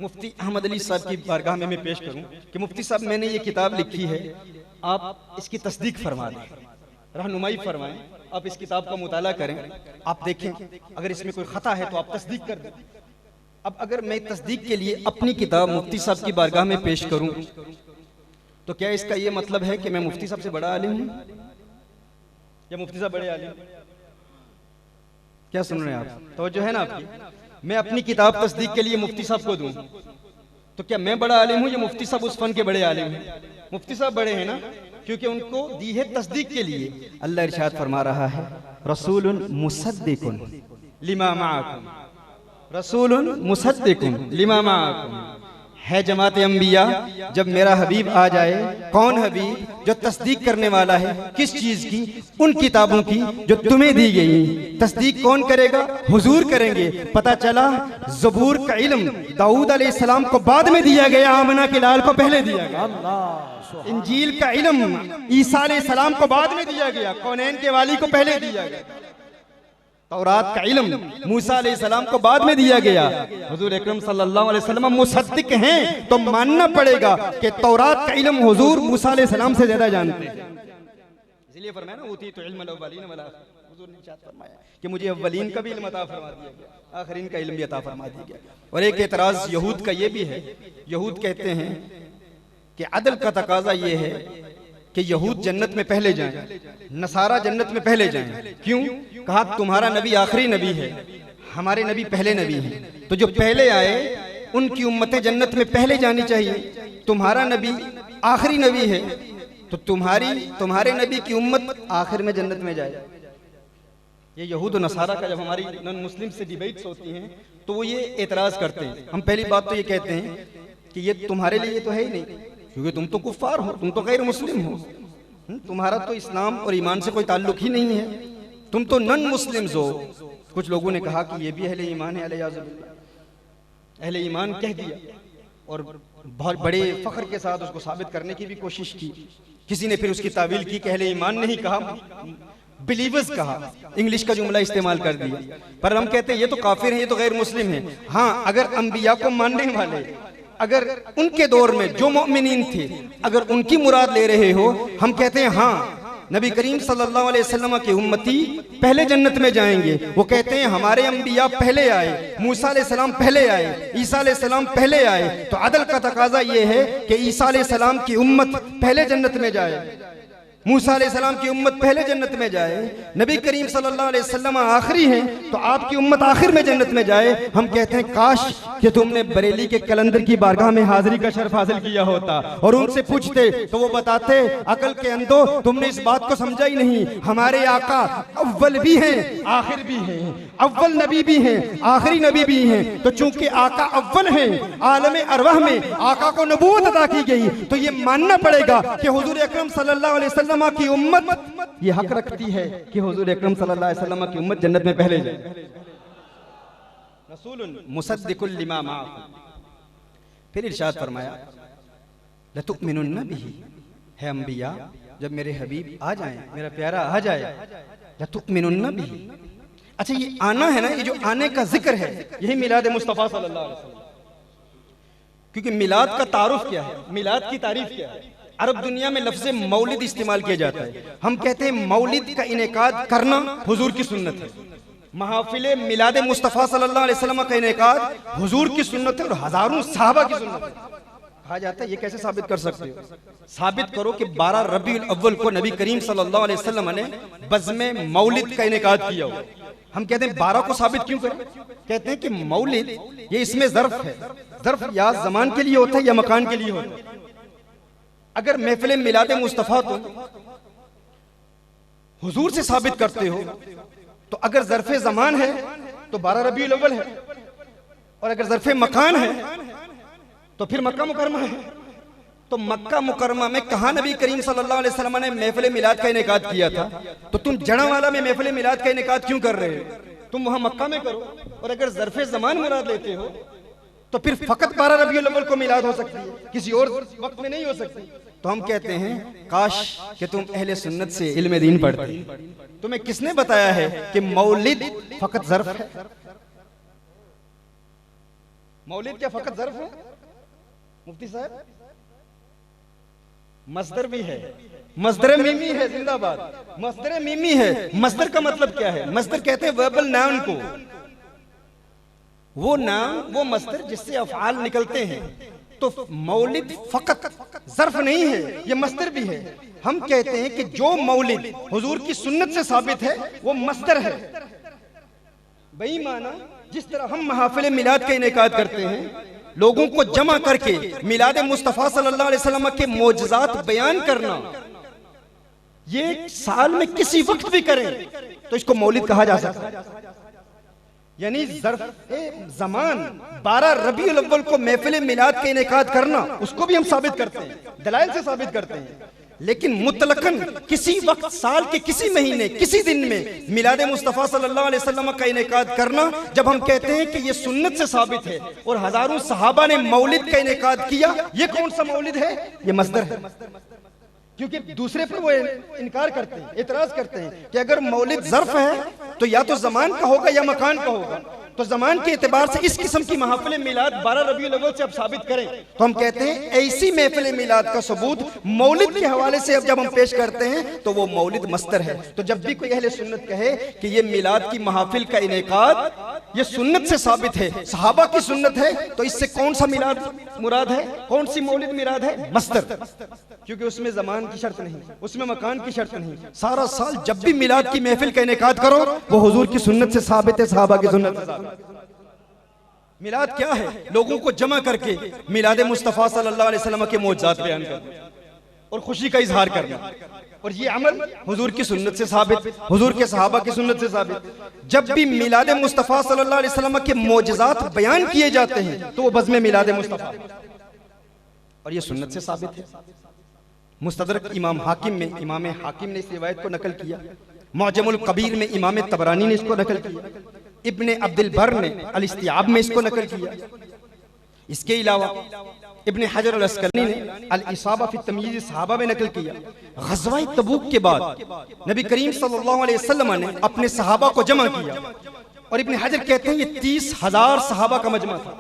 मुफ्ती अहमद अली साहब की बारगाह में मैं पेश करूं कि मुफ्ती साहब मैंने ये किताब लिखी है, आप इसकी तस्दीक फरमा दें, रहनुमाई फरमाएं, आप इस किताब का मुताला करें, आप देखें अगर इसमें कोई खता है तो आप तस्दीक कर दें। अब अगर मैं तस्दीक के लिए अपनी किताब मुफ्ती साहब की बारगाह में पेश करूं तो क्या इसका ये मतलब है कि मैं मुफ्ती साहब से बड़ा आलिम हूं या मुफ्ती साहब बड़े आलिम? क्या सुन रहे हैं आप? तो जो है ना आपकी, मैं अपनी किताब तस्दीक के लिए मुफ्ती साहब को दूं तो क्या मैं बड़ा आलिम हूं या मुफ्ती साहब उस फन के बड़े आलिम हैं? मुफ्ती साहब बड़े हैं ना, क्योंकि उनको दी है तस्दीक के लिए। अल्लाह इरशाद फरमा रहा है रसूलुन मुसद्दिकुन लिमा माअकुम, रसूलुन मुसद्दिकुन लिमा माअकुम। है जमात अंबिया, जब मेरा हबीब आ जाए, कौन हबीब? जो तस्दीक करने वाला है किस चीज की? उन किताबों की जो तुम्हें दी गई। तस्दीक कौन करेगा? हुजूर करेंगे। पता चला ज़बूर का इल्म दाऊद अलैहिस्सलाम को बाद में दिया गया, आमना के लाल को पहले दिया गया। इंजील का इल्म ईसा अलैहिस्सलाम को बाद में दिया गया, कौनैन के वाली को पहले दिया गया। तौरात का इल्म मूसा अलैहिस्सलाम को बाद में दिया गया। हुजूर अकरम सल्लल्लाहु अलैहि वसल्लम मुसद्दिक हैं तो मानना पड़ेगा कि तौरात का इल्म हुजूर मूसा अलैहिस्सलाम से ज्यादा जानते हैं। इसलिए फरमाया ना उती तो इल्म अव्वलीन वल आखिरीन, हुजूर ने इरशाद फरमाया कि मुझे अव्वलीन का भी इल्म अता फरमा दिया गया, आखिरीन का इल्म भी अता फरमा दिया गया। और एक एतराज यहूद का ये भी है, यहूद कहते हैं कि अदल का तकाजा ये है कि यहूद जन्नत में पहले जाएं, नसारा जन्नत में पहले जाएं। क्यों? कहा तुम्हारा नबी आखिरी नबी है, हमारे नबी पहले नबी हैं, तो जो पहले आए उनकी उम्मतें जन्नत में पहले जानी चाहिए। तुम्हारा नबी आखिरी नबी है तो तुम्हारे नबी की उम्मत आखिर में जन्नत में जाए। ये यहूद और नसारा का जब हमारी नॉन मुस्लिम से डिबेट्स होती हैं तो वो ये एतराज़ करते हैं। हम पहली बात तो ये कहते हैं कि ये तुम्हारे लिए तो है ही नहीं, क्योंकि तुम तो कुफ्फार हो, तुम तो गैर मुस्लिम हो, तुम्हारा तो इस्लाम और ईमान से कोई ताल्लुक ही नहीं है, तुम तो नॉन मुस्लिम्स हो। कुछ लोगों ने कहा कि ये भी अहले ईमान है, अहले ईमान कह दिया और बहुत बड़े फख्र के साथ उसको साबित करने की भी कोशिश की। किसी ने फिर उसकी तावील की कि अहले ईमान नहीं कहा, बिलीवर्स कहा, इंग्लिश का जुमला इस्तेमाल कर दिया। पर हम कहते हैं ये तो काफिर हैं, ये तो गैर मुस्लिम हैं। हाँ, अगर अंबिया को मानने वाले, अगर उनके दौर में जो मोमिनीन थे, अगर उनकी मुराद ले रहे हो, हम कहते हैं हाँ, नबी करीम सल्लल्लाहु अलैहि वसल्लम के उम्मती पहले जन्नत में जाएंगे। वो कहते हैं हमारे अंबिया पहले आए, मूसा अलैहिस्सलाम पहले आए, ईसा अलैहिस्सलाम पहले आए, तो अदल का तकाजा ये है कि ईसा अलैहिस्सलाम की उम्मत पहले जन्नत में जाए, मूसा अलैहिस्सलाम की उम्मत पहले जन्नत में जाए, नबी करीम सल्लल्लाहु अलैहि वसल्लम आखिरी हैं तो आपकी उम्मत आखिर में जन्नत में जाए। हम कहते हैं काश कि तुमने बरेली के कलंदर की बारगाह में हाजिरी का शर्फ हासिल किया होता और उनसे पूछते तो वो बताते, अकल के अंधो, तुमने इस बात को समझा ही नहीं, हमारे आका अव्वल भी हैं आखिर भी हैं, अव्वल नबी भी हैं आखिरी नबी भी हैं। तो चूंकि आका अव्वल हैं, आलम अरवाह में आका को नबूवत अता की गई, तो ये मानना पड़ेगा कि हुजूर अकरम सल्लल्लाहु अलैहि वसल्लम की उम्मत ये हक रखती है कि हुजूर अकरम सल्लल्लाहु अलैहि वसल्लम की उम्मत जन्नत में पहले जाए। रसूलुन मुसद्दिकुल लिमा माअहु। फिर इरशाद फरमाया लतुमिनुन्ना बिही, है अंबिया जब मेरे हबीब आ जाएं, मेरा प्यारा आ जाए, लतुमिनुन्ना बिही। अच्छा, ये आना है ना, ये जो आने का जिक्र है, यही मिलाद मुस्तफा सल्लल्लाहु अलैहि वसल्लम। क्योंकि मिलाद का तारुफ क्या है, मिलाद की तारीफ क्या है? अरब दुनिया में लफ्ज़ मौलिद इस्तेमाल किया जाता है। हम कहते हैं मौलिद का इनेकाद करना हुजूर की सुन्नत है। महफिल मिलाद मुस्तफ़ा सल्लल्लाहु अलैहि वसल्लम का इनेकाद हुजूर की सुन्नत है और हजारों सहाबा की सुन्नत है। कहा जाता है ये कैसे साबित कर सकते हो? साबित करो कि 12 रबीउल अव्वल को नबी करीम सल्लल्लाहु अलैहि वसल्लम ने बज़्म मौलिद का इनेकाद किया हो। हम कहते हैं 12 को साबित क्यों करें? कहते हैं कि मौलिद ये इसमें ज़र्फ है, ज़र्फ या ज़मान के लिए होता है या मकान के लिए होता है। अगर महफिल मिलाद मुस्तफ़ा तुम हुजूर से साबित करते हो तो अगर ज़र्फ़े ज़मान है तो 12 रबीउल अव्वल है, और अगर ज़र्फ़े मकान है तो फिर मक्का मुकरमा है। तो मक्का मुकरमा में कहाँ नबी करीम सल्लल्लाहु अलैहि वसल्लम ने महफिल मिलाद का इनेकाद किया था? तो तुम जड़ावाला में महफिल मिलाद का इनेकाद क्यों कर रहे हो? तुम वहां मक्का में करो। और अगर ज़र्फ़े ज़मान मुराद लेते हो तो फिर फकत 12 रबीउल अव्वल को मिलाद हो सकती है, किसी और वक्त में नहीं हो सकती। तो हम कहते हैं काश कि तुम अहले सुन्नत से इल्म दीन पढ़ते। तुम्हें किसने बताया है कि मौलिद फकत ज़र्फ है? मौलिद क्या फकत ज़र्फ है मुफ्ती साहब? मस्दर भी है, मस्दर मीमी है, जिंदाबाद, मस्दर मीमी है। मस्दर का मतलब क्या है? मस्दर कहते हैं वर्बल नाउन को, वो नाम वो मस्दर जिससे अफ़आल निकलते हैं। तो मौलिद फकत ज़र्फ नहीं है, ये मस्दर भी है। हम कहते हैं कि जो मौलिद हुजूर की सुन्नत से साबित है वो मस्दर है। बेईमाना जिस तरह हम महफिल मिलाद का इनेकाद करते हैं, लोगों को जमा करके मिलाद मुस्तफ़ा सल्लल्लाहु अलैहि वसल्लम के मोजज़ात बयान करना, ये साल में किसी वक्त भी करें तो इसको मौलिद कहा जा सकता है। यानी ज़मान 12 रबीउल अव्वल को महफिल मिलाद का इनेकाद करना, उसको भी हम साबित करते हैं, दलाइल से साबित करते हैं। लेकिन मुतलकन किसी वक्त साल के किसी महीने किसी दिन में मिलाद मुस्तफ़ा सल्लल्लाहु अलैहि वसल्लम का इनेकाद करना, जब हम कहते हैं कि ये सुन्नत से साबित है और हजारों सहाबा ने मौलिद का इनेकाद किया, ये कौन सा मौलिद है? ये मस्दर है। क्योंकि दूसरे पर वो इनकार करते हैं, एतराज करते हैं कि अगर मौलिद ज़र्फ है तो या तो ज़मान का होगा या मकान का होगा। तो ज़मान के एतबार से इस किस्म की महफिल मिलाद 12 रबीउल अव्वल से अब साबित करें तो हम कहते हैं ऐसी महफिल मिलाद का सबूत मौलिद के हवाले से अब जब हम पेश करते हैं तो वो मौलिद मस्तर है। तो जब भी कोई अहले सुन्नत कहे कि ये मिलाद की महफिल का इनेकाद ये सुन्नत से साबित है, सहाबा की सुन्नत है, तो इससे कौन सा मिलाद मुराद है? कौन सी मौलिद मिलाद है? मस्तर। क्योंकि उसमें ज़मान की शर्त नहीं, उसमें मकान की शर्त नहीं। सारा साल जब भी मिलाद की महफिल का इनेकाद करो वो हुजूर की सुन्नत से साबित है, सहाबा की सुन्नत से। मिलाद क्या है? लोगों को जमा करके मिलाद मुस्तफ़ा सल्लल्लाहु अलैहि वसल्लम के मौजज़ात बयान करना। और खुशी का इजहार करना। और ये अमल हुजूर की सुन्नत से साबित, हुजूर के सहाबा की सुन्नत से साबित। जब भी मिलाद मुस्तफ़ा सल्लल्लाहु अलैहि वसल्लम के मोजज़ात बयान किए जाते हैं तो वो बज़्म मिलाद मुस्तफ़ा, और ये सुन्नत से साबित है। मुस्तदरक इमाम हाकिम में इमाम हाकिम ने इस रिवायत को नकल किया, मुअजमुल कबीर में इमाम तबरानी ने इसको नकल किया, इब्ने अब्दुल बर ने अल इस्तिआब में इसको नकल किया। इसके अलावा इब्ने हजर अल अस्कलानी ने अल इसाबा फी तमयीज़ सहाबा में नकल किया। ग़ज़वा तबूक के बाद नबी करीम सल्लल्लाहु अलैहि वसल्लम ने अपने सहाबा को जमा किया, और इब्ने हजर कहते हैं ये 30,000 सहाबा का मजमा था,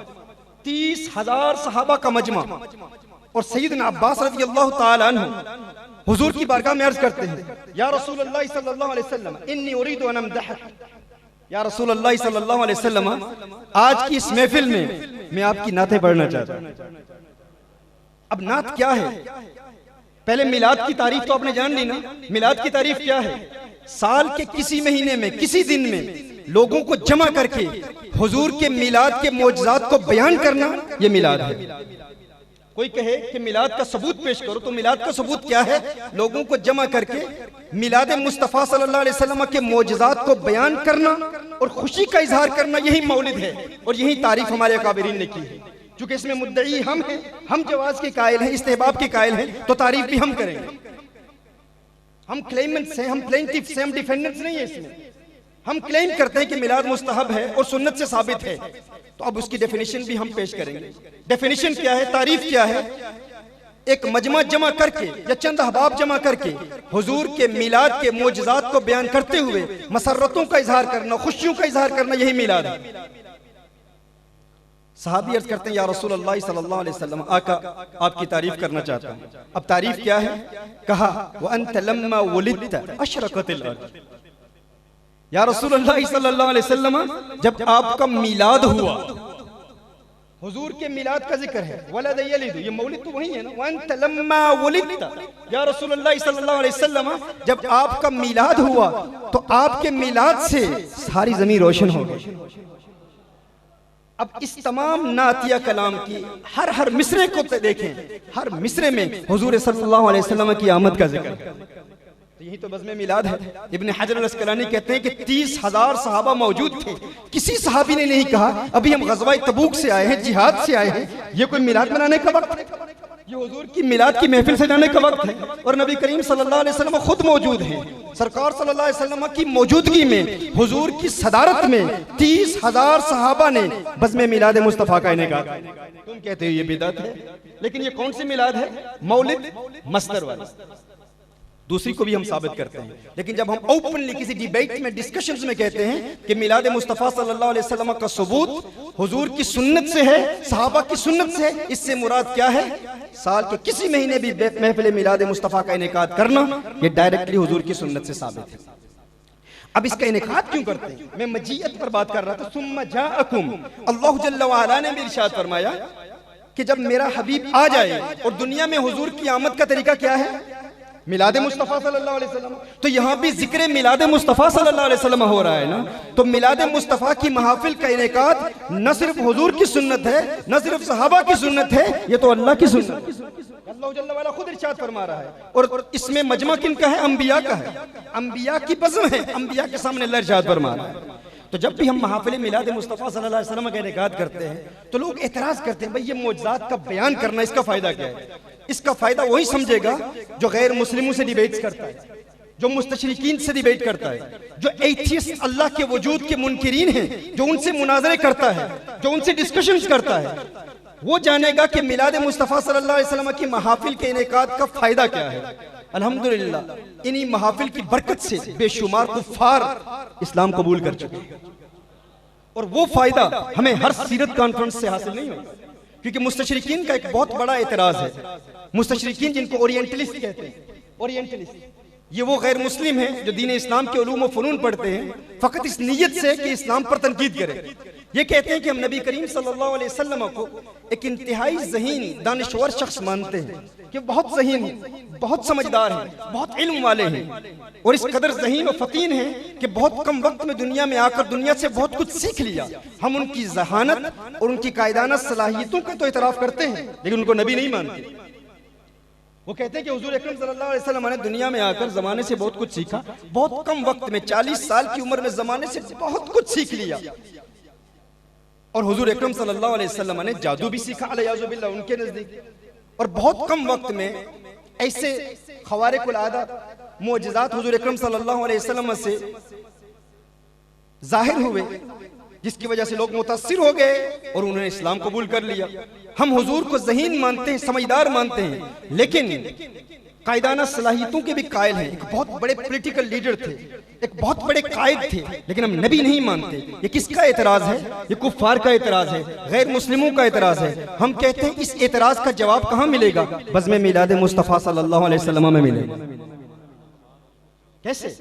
30,000 सहाबा का मजमा। और सैयदना अब्बास रज़ियल्लाहु ताला अन्हु हुजूर की बारगाह में अर्ज करते हैं, या रसूलल्लाह सल्लल्लाहु अलैहि वसल्लम इन्नी उरीदु अन अमदहक, या रसूलल्लाह सल्लल्लाहु अलैहि वसल्लम आज की इस महफिल में मैं आपकी नातें पढ़ना चाहता हूं। अब नात क्या है? पहले मिलाद की तारीफ तो आपने जान ली ना। मिलाद की तारीफ क्या है? साल के किसी महीने में किसी दिन में लोगों को जमा करके हुजूर के मिलाद के मोजज़ात को बयान करना, यह मिलाद है। कोई कहे कि मिलाद का सबूत पेश करो, तो मिलाद का सबूत क्या है? लोगों को जमा करके मिलाद मुस्तफ़ा सल्लल्लाहु अलैहि वसल्लम के मोजज़ात को बयान करना और खुशी का इजहार करना, यही मौलिद है। और यही तारीफ हमारे अकाबिरीन ने की है। चूंकि इसमें मुद्दई हम हैं, हम जवाज के कायल हैं, इस्तेहबाब के कायल हैं, तो तारीफ भी हम करेंगे। हम क्लेमेंट्स हैं, हम प्लेंटिफ्स हैं, हम डिफेंडेंट्स नहीं है। इसमें हम क्लेम करते हैं कि मिलाद मुस्तहब है और सुन्नत से साबित है, तो अब उसकी डेफिनेशन भी हम पेश करेंगे। डेफिनेशन क्या है? तारीफ क्या है? एक मजमा जमा करके या चंद अहबाब जमा करके हुजूर के मिलाद के मोजज़ात को बयान करते हुए मसर्रतों का इजहार करना, खुशियों का इजहार करना, यही मिलाद है। सहाबी अर्ज करते हैं, या रसूलल्लाह सल्लल्लाहु अलैहि वसल्लम, आका आपकी तारीफ करना चाहता हूं। अब तारीफ क्या है? कहा व अंत लम्मा वुलिदत अशरकतिल अर्द, या रसूलल्लाह सल्लल्लाहु अलैहि वसल्लम जब आपका मिलाद हुआ, हुजूर के मिलाद का जिक्र है, वलद यलिद, ये मौलिद तो वही है ना। व अंत लम्मा वुलिदत, या रसूलल्लाह सल्लल्लाहु अलैहि वसल्लम जब आपका मिलाद हुआ तो आपके मिलाद से सारी जमीन रोशन हो गई। अब इस तमाम नातिया कलाम की हर मिसरे को देखें, हर मिसरे में हुजूर सल्लल्लाहु अलैहि वसल्लम की आमद का जिक्र, तो यही तो बज़्म मिलाद है। इब्ने हजर अल अस्कलानी कहते हैं कि 30,000 सहाबा मौजूद थे, किसी सहाबी ने नहीं कहा अभी हम ग़ज़वा तबूक से आए हैं, जिहाद से आए हैं, ये कोई मिलाद मनाने का वक्त है, ये हुजूर की मिलाद की महफिल से जाने का वक्त है। और नबी करीम सल्लल्लाहु अलैहि वसल्लम खुद मौजूद हैं। सरकार सल्लल्लाहु अलैहि वसल्लम की मौजूदगी में, हुजूर की सदारत में 30,000 सहाबा ने बज़्म मिलाद मुस्तफ़ा का इनेकाद। तुम कहते हो ये बिदअत है, लेकिन ये कौन सी मिलाद है? मौलिद मस्दर वाली। दूसरी को भी हम साबित करते हैं, लेकिन जब हम ओपनली किसी डिबेट में, डिस्कशंस में कहते हैं कि मिलाद मुस्तफ़ा सल्लल्लाहु अलैहि वसल्लम का सबूत हुजूर की सुन्नत से है, सहाबा की सुन्नत से है, इससे मुराद क्या है? साल के किसी महीने भी महफिल मिलाद मुस्तफ़ा का इनेकाद करना, ये डायरेक्टली हुजूर की सुन्नत से साबित है। अब इसका इनेकाद क्यों करते हैं? मैं मजीयत पर बात कर रहा था। सुम्मा जाअकुम, अल्लाह जल्ल व अला ने भी इरशाद फरमाया कि जब मेरा हबीब आ जाए, और दुनिया में हुजूर की आमद का तरीका क्या है? मिलाद मुस्तफ़ा सल्लल्लाहु अलैहि वसल्लम। तो यहाँ भी जिक्र मिलाद मुस्तफ़ा सल्लल्लाहु अलैहि वसल्लम हो रहा है ना। तो मिलाद मुस्तफ़ा की महफिल का इनेकाद न सिर्फ हुजूर की सुन्नत है, न सिर्फ सहाबा की सुन्नत है, ये तो अल्लाह की सुन्नत है। अल्लाह जल्ल वाला खुद इरशाद फरमा रहा है। और इसमें मजमा किन का है? अंबिया का है, अंबिया की बज़्म है, अंबिया के सामने अल्लाह इरशाद फरमा रहा है। तो जब भी हम महफिल मिलाद मुस्तफ़ा सल्लल्लाहु अलैहि वसल्लम का इनेकाद करते हैं तो लोग एतराज़ करते हैं, भाई ये मोजज़ात का बयान करना, इसका फ़ायदा क्या है? इसका फ़ायदा वही समझेगा जो गैर मुस्लिमों से डिबेट करता है, जो मुस्तशरिकीन से डिबेट करता है, जो एथियस्ट अल्लाह के वजूद के मुनकिरीन हैं, जो उनसे मुनाजरे करता है, जो उनसे डिस्कशंस करता है, वो जानेगा कि मिलाद मुस्तफ़ा सल्लल्लाहु अलैहि वसल्लम की महफिल के इनेकाद का फ़ायदा क्या है। अल्हम्दुलिल्लाह इन्हीं महफिल की बरकत से बेशुमार कुफ़ार इस्लाम कबूल कर चुके हैं, और वो फ़ायदा हमें हर सीरत कॉन्फ्रेंस से हासिल नहीं होगा। क्योंकि मुस्तशरिकीन का एक बहुत बड़ा एतराज़ है, मुस्तशरिकीन जिनको ओरिएंटलिस्ट कहते हैं, ओरिएंटलिस्ट, ये वो गैर मुस्लिम हैं जो दीन इस्लाम के उलूम व फ़नून पढ़ते हैं फ़कत इस नीयत से कि इस्लाम पर तनकीद करें। ये कहते हैं कि हम नबी करीम सल्लल्लाहु अलैहि वसल्लम को एक इंतहाई ज़हीन दानिश्वर शख्स मानते हैं, कि बहुत ज़हीन हैं, बहुत समझदार हैं, बहुत इल्म वाले हैं, और इस कदर ज़हीन और फ़तीन हैं कि बहुत कम वक्त में दुनिया में आकर दुनिया से बहुत कुछ सीख लिया। हम उनकी ज़हानत और उनकी कायदाना सलाहियतों का तो इतराफ़ करते हैं, लेकिन उनको नबी नहीं मानते। वो कहते हैं कि हुजूर अकरम सल्लल्लाहु अलैहि वसल्लम ने दुनिया में आकर जमाने से बहुत कुछ सीखा, बहुत कम वक्त में 40 साल की उम्र में जमाने से बहुत कुछ सीख लिया। और हुजूर अकरम सल्लल्लाहु अलैहि वसल्लम ने जादू भी सीखा अलियाज़ु बिल्लाह उनके नजदीक, और बहुत कम वक्त में ऐसे खवारिकुल आदा मोअजिज़ात हुजूर अकरम सल्लल्लाहु अलैहि वसल्लम से जाहिर हुए, जिसकी वजह से लोग मुतासिर हो गए और उन्होंने इस्लाम कबूल कर लिया। हम हुजूर को ज़हीन मानते हैं, समझदार मानते हैं, लेकिन कायदाना सलाहियतों के भी कायल हैं। एक बहुत बड़े पॉलिटिकल लीडर थे, एक बहुत बड़े कायद थे, लेकिन हम नबी नहीं मानते। ये किसका एतराज है? ये कुफ्फार का एतराज है, गैर मुस्लिमों का एतराज है। हम कहते हैं इस एतराज का जवाब कहाँ मिलेगा? बज़्म मिलाद मुस्तफ़ा सल्लल्लाहु अलैहि वसल्लम में मिलेगा। कैसे?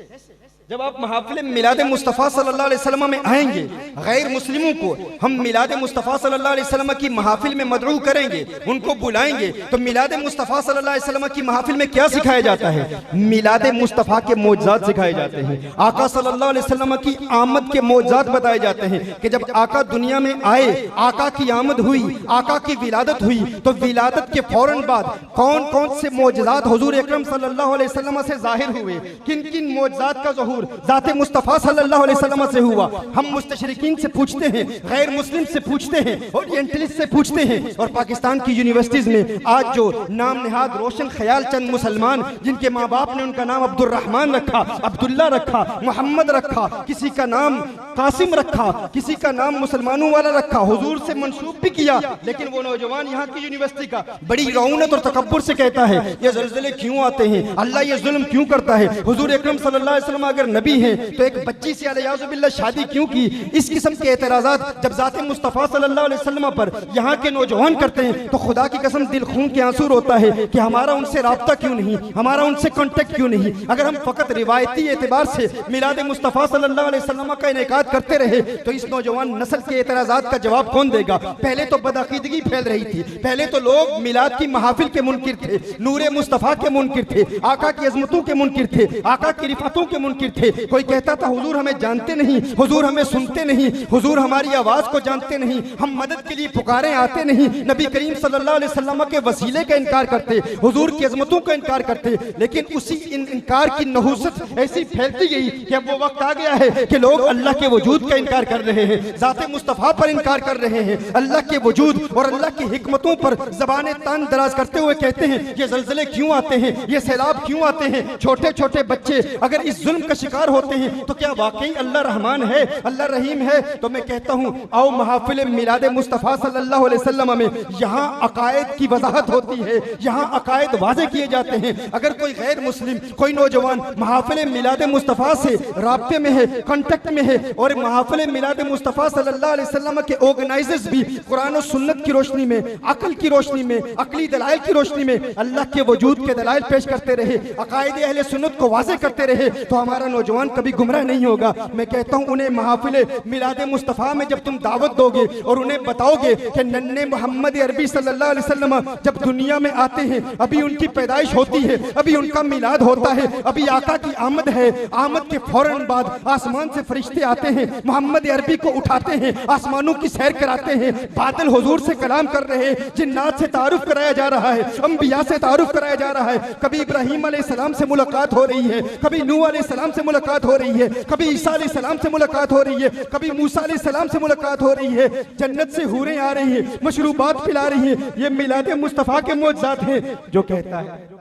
जब आप महफिल मिलाद मुस्तफ़ा सल्लल्लाहु अलैहि वसल्लम में आएंगे, गैर मुस्लिमों को हम मिलाद मुस्तफ़ा सल्लल्लाहु अलैहि वसल्लम की महफिल में मदऊ करेंगे, उनको बुलाएंगे, तो मिलाद मुस्तफ़ा सल्लल्लाहु अलैहि वसल्लम की महफिल में क्या सिखाया जाता है? मिलाद मुस्तफ़ा के मौजज़ात सिखाए जाते हैं। आका सल्लल्लाहु अलैहि वसल्लम की आमद के मौजज़ात बताए जाते हैं कि जब आका दुनिया में आए, आका की आमद हुई, आका की विलादत हुई, तो विलादत के फौरन बाद कौन कौन से मौजज़ात हुजूर अकरम सल्लल्लाहु अलैहि वसल्लम से जाहिर हुए, किन किन मौजज़ात का ज़हूर ज़ाते मुस्तफ़ा सल्लल्लाहु अलैहि वसल्लम से हुआ। हम मुस्तशरिकीन से पूछते हैं, गैर मुस्लिम से पूछते हैं, ओरिएंटलिस्ट से पूछते हैं, और पाकिस्तान की यूनिवर्सिटीज में आज जो नाम निहाद रोशन ख्याल चंद मुसलमान, जिनके माँ बाप ने उनका नाम अब्दुर्रहमान रखा, अब्दुल्ला रखा, मोहम्मद रखा, किसी का नाम कासिम रखा, किसी का नाम मुसलमानों वाला रखा, हुजूर से मंसूब भी किया, लेकिन वो नौजवान यहाँ की यूनिवर्सिटी का बड़ी रौनत और तकब्बुर से कहता है ये ज़लज़ले क्यों आते हैं, अल्लाह ये जुल्म क्यों करता है, हुजूर अकरम सल्लल्लाहु अलैहि वसल्लम अगर नबी हैं तो एक बच्ची से अलियाज़ु बिल्लाह शादी क्यों की? इस किस्म के एतराज़ात जब ज़ाते मुस्तफ़ा सल्लल्लाहु अलैहि वसल्लम पर यहाँ के नौजवान करते हैं तो खुदा की कसम दिल खून के आंसू रोता है कि हमारा उनसे राब्ता क्यों नहीं, हमारा उनसे कॉन्टेक्ट क्यों नहीं। अगर हम फ़कत रिवायती एतबार से मिलाद मुस्तफ़ा सल्लल्लाहु अलैहि वसल्लम का इनेकाद करते रहे तो इस नौजवान नस्ल के एतराज़ात का जवाब कौन देगा? पहले तो बदअक़ीदगी फैल रही थी, पहले तो लोग मिलाद की महफिल के मुनकिर थे, नूरे मुस्तफ़ा के मुनकिर थे, आका की अज़मतों के मुनकिर थे, आका की रिफ़तों के मुनकिर थे। कोई कहता था हुजूर हमें जानते नहीं, हुजूर हमें सुनते नहीं, हुजूर हमारी आवाज़ को जानते नहीं, हम मदद के लिए पुकारे आते नहीं, नबी करीम सल्लल्लाहु अलैहि वसल्लम के वसीले का इनकार करते, हुजूर की अज़मतों का इनकार करते। लेकिन उसी इनकार की नहूसत ऐसी फैलती गई कि अब वो वक्त आ गया है कि लोग अल्लाह के वजूद का इनकार कर रहे हैं, ज़ाते मुस्तफ़ा पर इनकार कर रहे हैं, अल्लाह के वजूद और अल्लाह की हिकमतों पर ज़बाने तान दराज करते हुए कहते हैं ये ज़लज़ले क्यों आते हैं, ये सैलाब क्यों आते हैं। छोटे छोटे बच्चे अगर इस जुल्म का शिकार होते हैं तो क्या वाकई अल्लाह रहमान है, अल्लाह रहीम है? तो मैं कहता हूँ आओ महफिल मिलाद मुस्तफ़ा सल्लल्लाहु अलैहि वसल्लम में यहाँ अकायद की वजाहत होती है, यहाँ अकायद वाज़े किए जाते हैं। अगर कोई गैर मुस्लिम, कोई नौजवान महफिल मिलाद मुस्तफ़ा से राब्ते में है, कांटेक्ट में है, और महफिल मिलाद मुस्तफ़ा सल्लल्लाहु अलैहि वसल्लम के ऑर्गेनाइजर्स भी कुरान और सुन्नत की रोशनी में, अक्ल की रोशनी में, अक्ली दलाइल की रोशनी में अल्लाह के वजूद के दलाइल पेश करते रहे, अकायद अहले सुन्नत को वाज़े करते रहे, तो हमारा नौजवान कभी गुमराह नहीं होगा। मैं कहता हूँ उन्हें महफिल मिलाद मुस्तफ़ा में जब तुम दावत दोगे और उन्हें बताओगे कि नन्हे मोहम्मद अरबी सल्लल्लाहु अलैहि वसल्लम जब दुनिया में आते हैं, अभी उनकी पैदाइश होती है, अभी उनका मिलाद होता है, अभी आका की आमद है, आमद के फौरन बाद आसमान से फरिश्ते आते हैं, मोहम्मद अरबी को उठाते हैं, आसमानों की सैर कराते हैं, बादल हुजूर से कलाम कर रहे हैं, जिन्नात से तारुफ कराया जा रहा है, अंबिया से तारुफ कराया जा रहा है। कभी इब्राहीम अलैहिस्सलाम से मुलाकात हो रही है, कभी नूह अलैहिस्सलाम से मुलाकात हो रही है, कभी ईसा अलैहिस्सलाम से मुलाकात हो रही है, कभी मूसा अलैहिस्सलाम से मुलाकात हो रही है, जन्नत से हूरें आ रही है, मशरूबात पिला रही है। ये मिलाद मुस्तफ़ा के मौजज़ात हैं। जो कहता है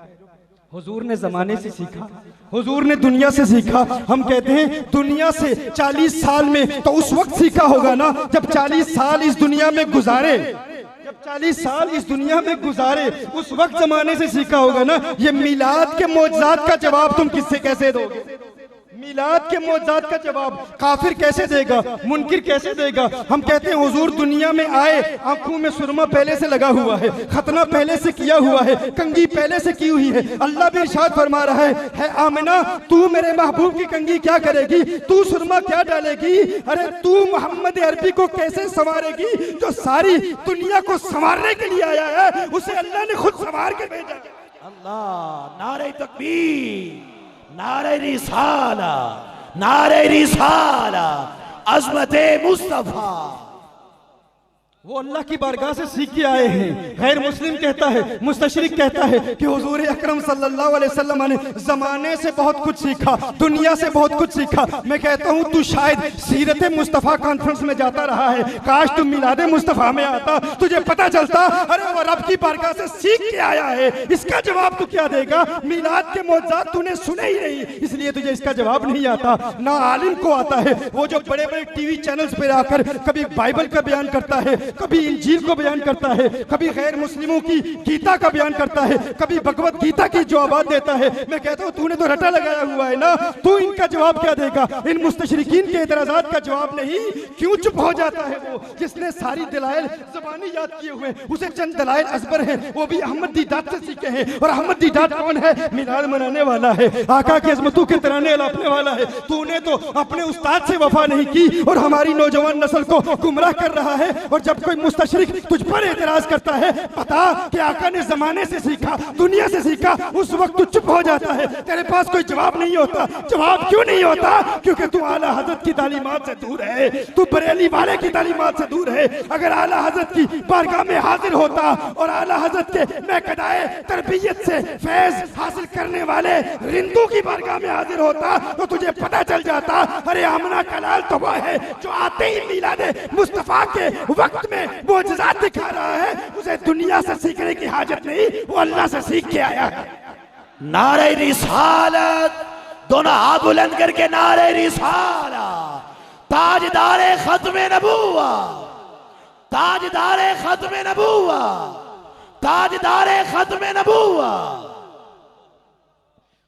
हुजूर ने जमाने से सीखा, हुजूर ने दुनिया से सीखा, हम कहते हैं दुनिया से 40 साल में, तो उस वक्त सीखा होगा ना जब 40 साल इस दुनिया में गुजारे, जब 40 साल इस दुनिया में गुजारे उस वक्त जमाने से सीखा होगा ना। ये मिलाद के मौजज़ात का जवाब तुम किससे कैसे दोगे? मिलाद के मौजज़ात का जवाब काफिर कैसे देगा, मुनकिर कैसे देगा? हम कहते हैं हुजूर दुनिया में आए, आंखों में सुरमा पहले से लगा हुआ है, खतना पहले से किया हुआ है, कंगी पहले से की हुई है। अल्लाह भी इरशाद फरमा रहा है आमिना तू मेरे महबूब की कंगी क्या करेगी, तू सुरमा क्या डालेगी? अरे तू मोहम्मद अरबी को कैसे संवारेगी? जो सारी दुनिया को संवारने के लिए आया है उसे अल्लाह ने खुद संवार के भेजा। अल्लाह, नारे तकबीर, नारे रिसाला, नारे रिसाला, अज़मते मुस्तफ़ा। वो अल्लाह की बारगाह से सीख के आए हैं। गैर मुस्लिम कहता है, मुस्तशरिक कहता है कि हुजूर अकरम सल्लल्लाहु अलैहि वसल्लम ने जमाने से बहुत कुछ सीखा, दुनिया से बहुत कुछ सीखा। मैं कहता हूँ तू शायद सीरत मुस्तफ़ा कॉन्फ्रेंस में जाता रहा है, काश तुम मिलाद मुस्तफ़ा में आता, तुझे पता चलता अरे वो रब की बारगाह से सीख के आया है। इसका जवाब तू क्या देगा? मिलाद के मौजूद तूने सुने ही नहीं, इसलिए तुझे इसका जवाब नहीं आता। ना आलिम को आता है, वो जो बड़े बड़े टीवी चैनल्स पे आकर कभी बाइबल का बयान करता है, कभी इंजील को बयान करता है, कभी गैर मुस्लिमों की गीता का बयान करता है, कभी भगवत गीता की जवाब देता है। मैं कहता हूँ तूने तो रटा लगाया हुआ है ना, तू इनका जवाब क्या देगा? इन मुस्तशरिकीन के एतराज़ात का जवाब नहीं, क्यों चुप हो जाता है वो जिसने सारी दलाइल ज़बानी याद किए हुए, उसे चंद दलाइल असबर हैं, वो भी अहमद दीदात से सीखे हैं। और अहमद दीदात कौन है? मिलाद मनाने वाला है, आका की अज़मतों के तराने अलापने वाला है। तूने तो अपने उस्ताद से वफा नहीं की और हमारी नौजवान नस्ल को गुमराह कर रहा है। और जब कोई मुस्तशरिक तुझ पर एतराज करता है, बता कि आका ने जमाने से सीखा, दुनिया से सीखा, उस वक्त तू चुप हो जाता है, तेरे पास कोई जवाब नहीं होता। जवाब क्यों नहीं होता? क्योंकि तू आला हजरत की तालीमात से दूर है, तू बरेली वाले की तालीमात से दूर है। अगर आला हजरत की बारगाह में हाजिर होता और आला हजरत के महकदाए तरबियत से फैज हासिल करने वाले रिंदू की बारगाह में हाजिर होता तो तुझे पता चल जाता अरे आमना कलाल तो वह है जो आते ही मिलादे मुस्तफा के वक्त में मोजज़ात दिखा रहा है। उसे दुनिया से सीखने की हाजत नहीं, वो अल्लाह से सीख के आया है। नारे रिसालत, दोनों हाथ बुलंद करके नारे रिसालत। ताजदारे खत्मे नबुव्वा, ताजदारे खत्मे नबुव्वा, ताजदारे खत्मे नबुव्वा।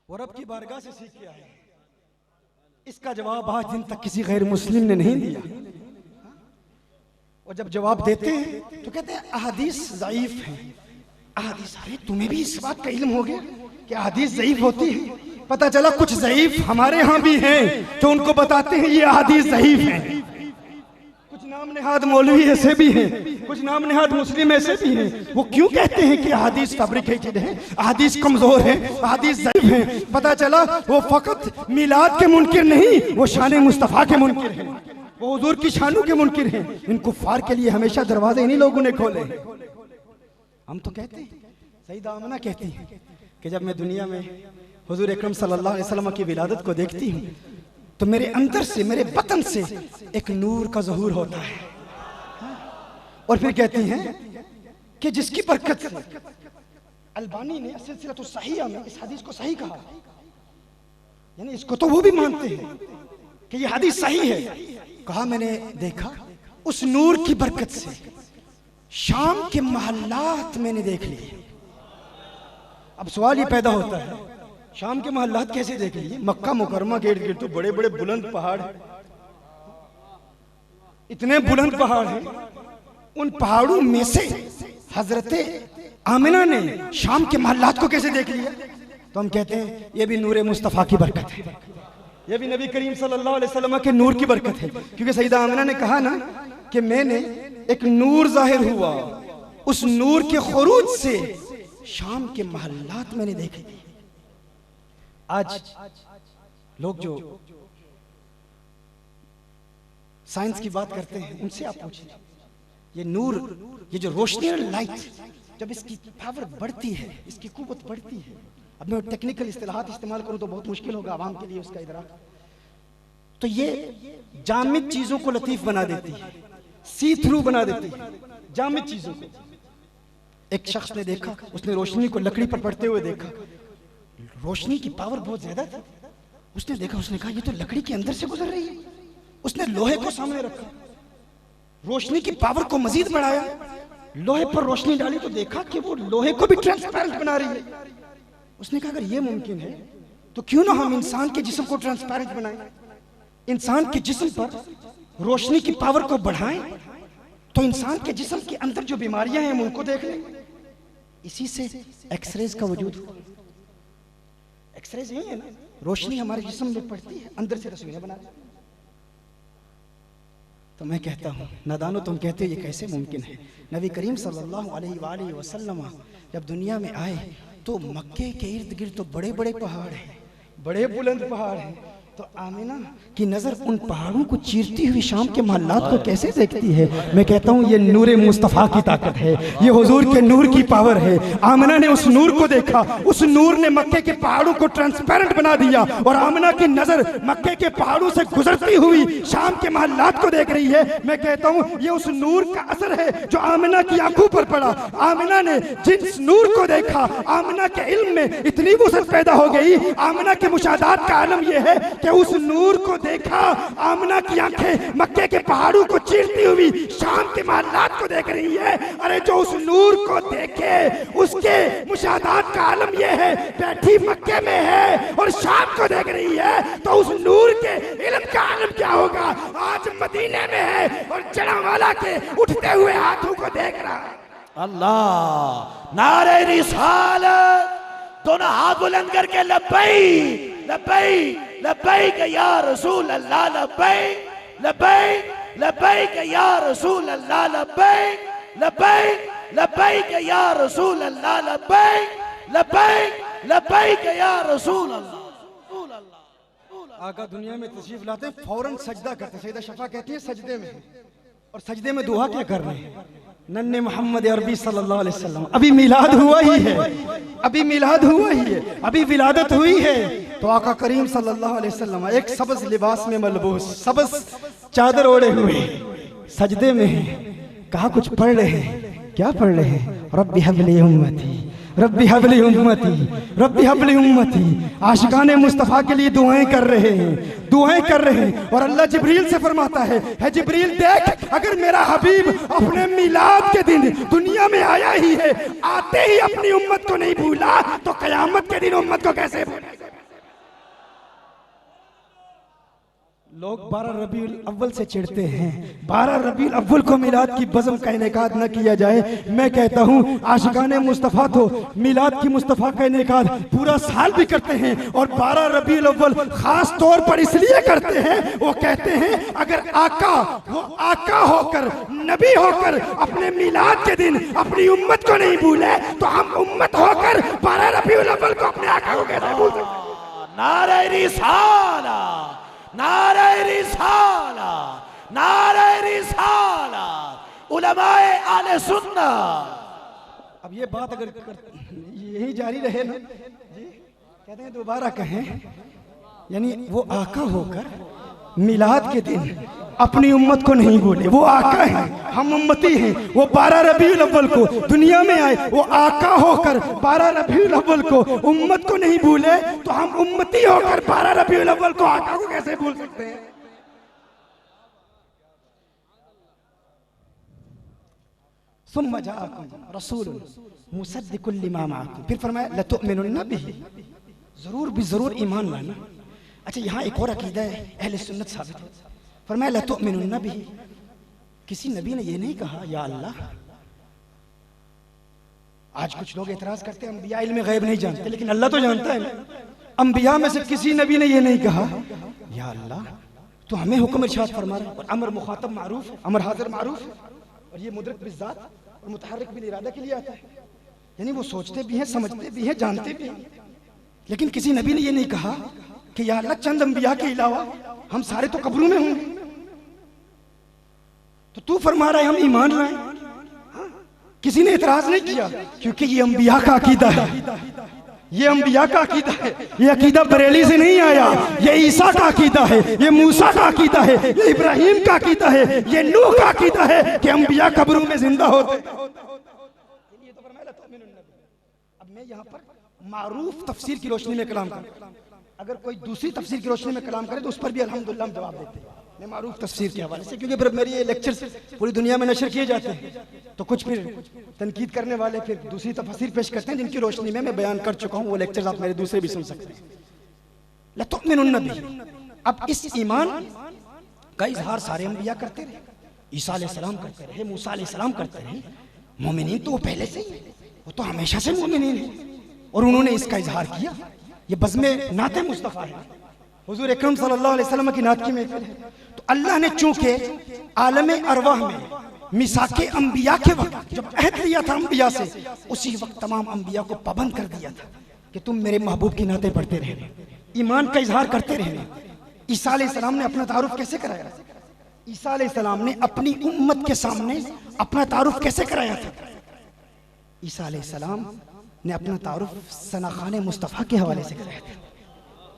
वो रब की बारगाह से सीख के आया। इसका जवाब आज दिन तक किसी गैर मुस्लिम ने नहीं दिया। और जब जवाब देते हैं तो कहते हैं अहादीस ज़ईफ है। अहादीस, अरे तुम्हें भी इस बात का इल्म हो गया कि अहादीस ज़ईफ होती है? पता चला कुछ ज़ईफ हमारे यहाँ भी हैं जो उनको बताते हैं ये अहादीस ज़ईफ हैं। कुछ नाम नेहाद मौलवी ऐसे भी हैं, कुछ नाम नेहाद मुस्लिम ऐसे भी हैं। वो क्यों कहते हैं कि अहादीस फैब्रिकेटेड है, अहादीस कमजोर है, अहादीस ज़ईफ है? पता चला वो फकत मिलाद के मुनकिर नहीं, वो शान मुस्तफ़ा के मुनकिर हैं, वो हुजूर की शानों के मुनकिर हैं। इन कुफ्फार के लिए हमेशा दरवाजे इन्हीं लोगों ने खोले। हम तो कहते हैं, सईदा आमना कहती है कि जब मैं दुनिया में हुजूर अकरम सल्लल्लाहु अलैहि वसल्लम की विलादत को देखती हूँ तो मेरे अंदर से, मेरे बतन से एक नूर का ज़हूर होता है। और फिर कहती हैं कि जिसकी बरकत से अलबानी ने सिलसिला सहीहा में इस हदीस को सही कहा, यानी इसको तो वो भी मानते हैं कि ये हदीस सही है। कहा मैंने देखा उस नूर की बरकत से शाम के महल्लात मैंने देख लिए। अब सवाल ये पैदा होता है, शाम के महल्लात कैसे देख लिए? मक्का मुकरमा के इर्द गिर्द तो बड़े बड़े बुलंद पहाड़ हैं, इतने बुलंद पहाड़ हैं। उन पहाड़ों में से हजरते आमिना ने शाम के महल्लात को कैसे देख लिया? तो हम कहते हैं ये भी नूर मुस्तफ़ा की बरकत है, ये भी नबी करीम सल्लल्लाहु अलैहि वसल्लम के नूर की बरकत है। क्योंकि सईदा आमिना ने कहा ना कि मैंने एक नूर जाहिर हुआ, उस नूर के खुरूज से शाम के महल्लात मैंने देखे। आज लोग जो साइंस की बात करते हैं उनसे आप पूछिए, ये नूर, ये जो रोशनी और लाइट, जब इसकी पावर बढ़ती है, इसकी कुव्वत बढ़ती है, अब मैं टेक्निकल इस्तिलाहात इस्तेमाल करूं तो बहुत मुश्किल होगा आवाम के लिए उसका इदराक, तो ये जामिद चीजों को लतीफ बना देती है, सी थ्रू बना देती है जामिद चीजों को। एक शख्स ने देखा, उसने रोशनी को लकड़ी पर पड़ते हुए देखा, रोशनी की पावर बहुत ज्यादा थी। उसने देखा, उसने कहा ये तो लकड़ी के अंदर से गुजर रही है। उसने लोहे को सामने रखा, रोशनी की पावर को मजीद बढ़ाया, लोहे पर रोशनी डाली तो देखा कि वो लोहे को भी ट्रांसपेरेंट बना रही है। उसने कहा अगर ये मुमकिन है तो क्यों ना हम इंसान के जिस्म को ट्रांसपेरेंट बनाएं, इंसान के जिस्म पर रोशनी की पावर को बढ़ाएं तो इंसान के जिस्म के अंदर जो बीमारियां हैं हम उनको देख लें। इसी से एक्सरेज का वजूद हुआ। एक्सरेज यही है ना, रोशनी हमारे जिस्म में पड़ती है, अंदर से तस्वीरें बनाती है। तो मैं कहता हूँ नादानो, तुम कहते हो ये कैसे मुमकिन है? नबी करीम सल्लल्लाहु अलैहि वसल्लम जब दुनिया में आए तो मक्के के इर्द गिर्द तो बड़े बड़े पहाड़ हैं, बड़े बुलंद पहाड़ हैं, तो आमिना की नजर उन पहाड़ों को चीरती हुई शाम के महल्लात को कैसे देखती है? मैं कहता हूँ ये नूर मुस्तफ़ा की ताकत है, ये हुजूर के नूर की पावर है। आमिना ने उस नूर को देखा, उस नूर ने मक्के के पहाड़ों को ट्रांसपेरेंट बना दिया और आमिना की नजर मक्के के पहाड़ों से गुजरती हुई शाम के महल्लात को देख रही है। मैं कहता हूँ ये उस नूर का असर है जो आमिना की आंखों पर पड़ा। आमिना ने जिस नूर को देखा, आमिना के इल्म में इतनी वसअत पैदा हो गई। आमिना के मुशाहदात का आलम यह है कि उस नूर को देखा, आमिना की आंखें मक्के के पहाड़ों को चीरती हुई शाम के महल्लात को देख रही है। अरे जो उस नूर को देखे उसके मुशाहदात का आलम यह है, बैठी मक्के में है और शाम को देख रही है, तो उस नूर के इल्म का आलम क्या होगा? आज मदीने में है और जड़ावाला के उठते हुए हाथों को देख रहा है। अल्लाह, नारे रिसालत, दोनों हाथ बुलंद करके लब्बैक लब्बैक लब्बैक या रसूल अल्लाह, लब्बैक लब्बैक लब्बैक या रसूल अल्लाह, लब्बैक लब्बैक लब्बैक या रसूल अल्लाह, लब्बैक लब्बैक लब्बैक या रसूल अल्लाह। आका दुनिया में तशरीफ लाते हैं, फौरन सजदा करते। सैयदा शफा कहती है सजदे में, और सजदे में दुआ क्या कर रहे हैं? नन्हे मोहम्मद अरबी सल्लल्लाहु अलैहि वसल्लम, अभी मिलाद हुआ ही है, अभी मिलाद हुआ ही है, अभी विलादत हुई है। तो आका करीम सल्लल्लाहु अलैहि वसल्लम एक सबज लिबास में मलबूस, सबज चादर ओढ़े हुए सजदे में हैं। कहा कुछ पढ़ रहे हैं, क्या पढ़ रहे हैं? रब्बी हबली उम्मती, रब्बी हबली उम्मती, रब्बी हबली उम्मती। आशिकाने मुस्तफ़ा के लिए दुआएं कर रहे हैं, दुआएं कर रहे हैं। और अल्लाह जिब्रील से फरमाता है जिब्रील देख, अगर मेरा हबीब अपने मिलाद के दिन दुनिया में आया ही है, आते ही अपनी उम्मत को नहीं भूला, तो कयामत के दिन उम्मत को कैसे भूलेगा? लोग 12 रबीउल अव्वल से चिढ़ते हैं, 12 रबीउल अव्वल को मिलाद की बज़म का इनेकाद न किया जाए। मैं कहता हूँ आशिकाने मुस्तफ़ा तो मिलाद की मुस्तफ़ा का इनेकाद पूरा साल भी करते हैं, और 12 रबीउल अव्वल खास तौर पर इसलिए करते हैं, वो कहते हैं अगर आका, वो आका होकर, नबी होकर अपने मिलाद के दिन अपनी उम्मत को नहीं भूले, तो हम उम्मत होकर 12 रबीउल अव्वल को अपने आका को कैसे भूल सकते? नारे रिसाला, नारे रिसाला, नारे रिसाला, उलमाए आले सुन्ना। अब ये बात अगर यही जारी रहे ना जी, कहते हैं दोबारा कहें, यानी वो आका होकर मिलाद के दिन अपनी उम्मत को नहीं भूले, वो आका है, हम उम्मती हैं। वो 12 रबीउल अव्वल को दुनिया में आए, वो आका होकर 12 रबीउल अव्वल को उम्मत को नहीं भूले, तो हम उम्मती होकर 12 रबीउल अव्वल को आका को कैसे भूल सकते हैं? सुम्मा जाअकुम रसूलुन मुसद्दिकुल लिमा माअकुम, फिर फरमाया लतुमिनुन्ना बिही, जरूर भी जरूर ईमान लाना। अच्छा, यहाँ एक और अकीदा है अहले सुन्नत साबित है। फरमाया लतुमिनुन्ना बिही, किसी नबी ने ये नहीं कहा या अल्लाह। आज कुछ लोग एतराज करते हैं अंबिया इल्म गैब नहीं जानते, लेकिन अल्लाह तो जानता है। अंबिया में से किसी नबी ने ये नहीं कहा या अल्लाह, तो हमें हुक्म इरशाद फरमा रहा है। और अमर मुखातब मारूफ, अमर हाजिर मारूफ, और ये मुदरक बिज़ात और मुतहर्रिक बिल इरादा के लिए आता है, यानी वो सोचते भी हैं, समझते भी हैं, जानते भी हैं। लेकिन किसी नबी ने ये नहीं कहा कि या अल्लाह चंद अंबिया के अलावा हम सारे तो कब्रों में होंगे, तो तू फरमा रहा है हम ईमान लाएं। किसी ने इतराज नहीं किया, क्योंकि ये अंबिया का अकीदा है, ये अंबिया का अकीदा है। ये अकीदा बरेली से नहीं आया, ये ईसा का अकीदा है, ये मूसा का अकीदा है, ये इब्राहिम का अकीदा है, ये नूह का अकीदा है कि अंबिया कब्रों में जिंदा होते। अब मैं यहाँ पर मारूफ तफसीर की रोशनी में कलाम करूं, अगर कोई दूसरी तफसीर की रोशनी में कलाम करे तो उस पर भी अल्हम्दुलिल्लाह हम जवाब देते हैं। मैं मारूफ तफसीर के हवाले से, क्योंकि फिर मेरे ये लेक्चर्स पूरी दुनिया में नशर किए जाते हैं, तो कुछ फिर तनकीद करने वाले फिर दूसरी तफसीर पेश करते हैं, जिनकी रोशनी में मैं बयान कर चुका हूँ। वो लेक्चर्स आप मेरे दूसरे भी सुन सकते हैं। लतुमिनुन्ना बिही, अब इस ईमान का इजहार सारे अंबिया करते रहे, ईसा अलैहिस्सलाम करते रहे, मूसा अलैहिस्सलाम करते रहे। मोमिनीन तो वो पहले से ही, वो तो हमेशा से मोमिनीन है, और उन्होंने इसका इजहार किया। ये बज़्मे नाते मुस्तफ़ा है, हुजूर अकरम सल्लल्लाहु अलैहि वसल्लम की नात की महफिल है। तो अल्लाह ने चूंकि आलम अरवाह में मिसाके अंबिया के वक्त जब अहद लिया था अंबिया से, उसी वक्त तमाम अंबिया को पाबंद कर दिया था कि तुम मेरे महबूब की नाते पढ़ते रहना, ईमान का इजहार करते रहना। ईसा अलैहिस्सलाम ने अपना तारुफ कैसे कराया? ईसा अलैहिस्सलाम ने अपनी उम्मत के सामने अपना तारुफ कैसे कराया था? ईसा अलैहिस्सलाम ने अपना तारुफ सनाखाने मुस्तफ़ा के हवाले से कराया था।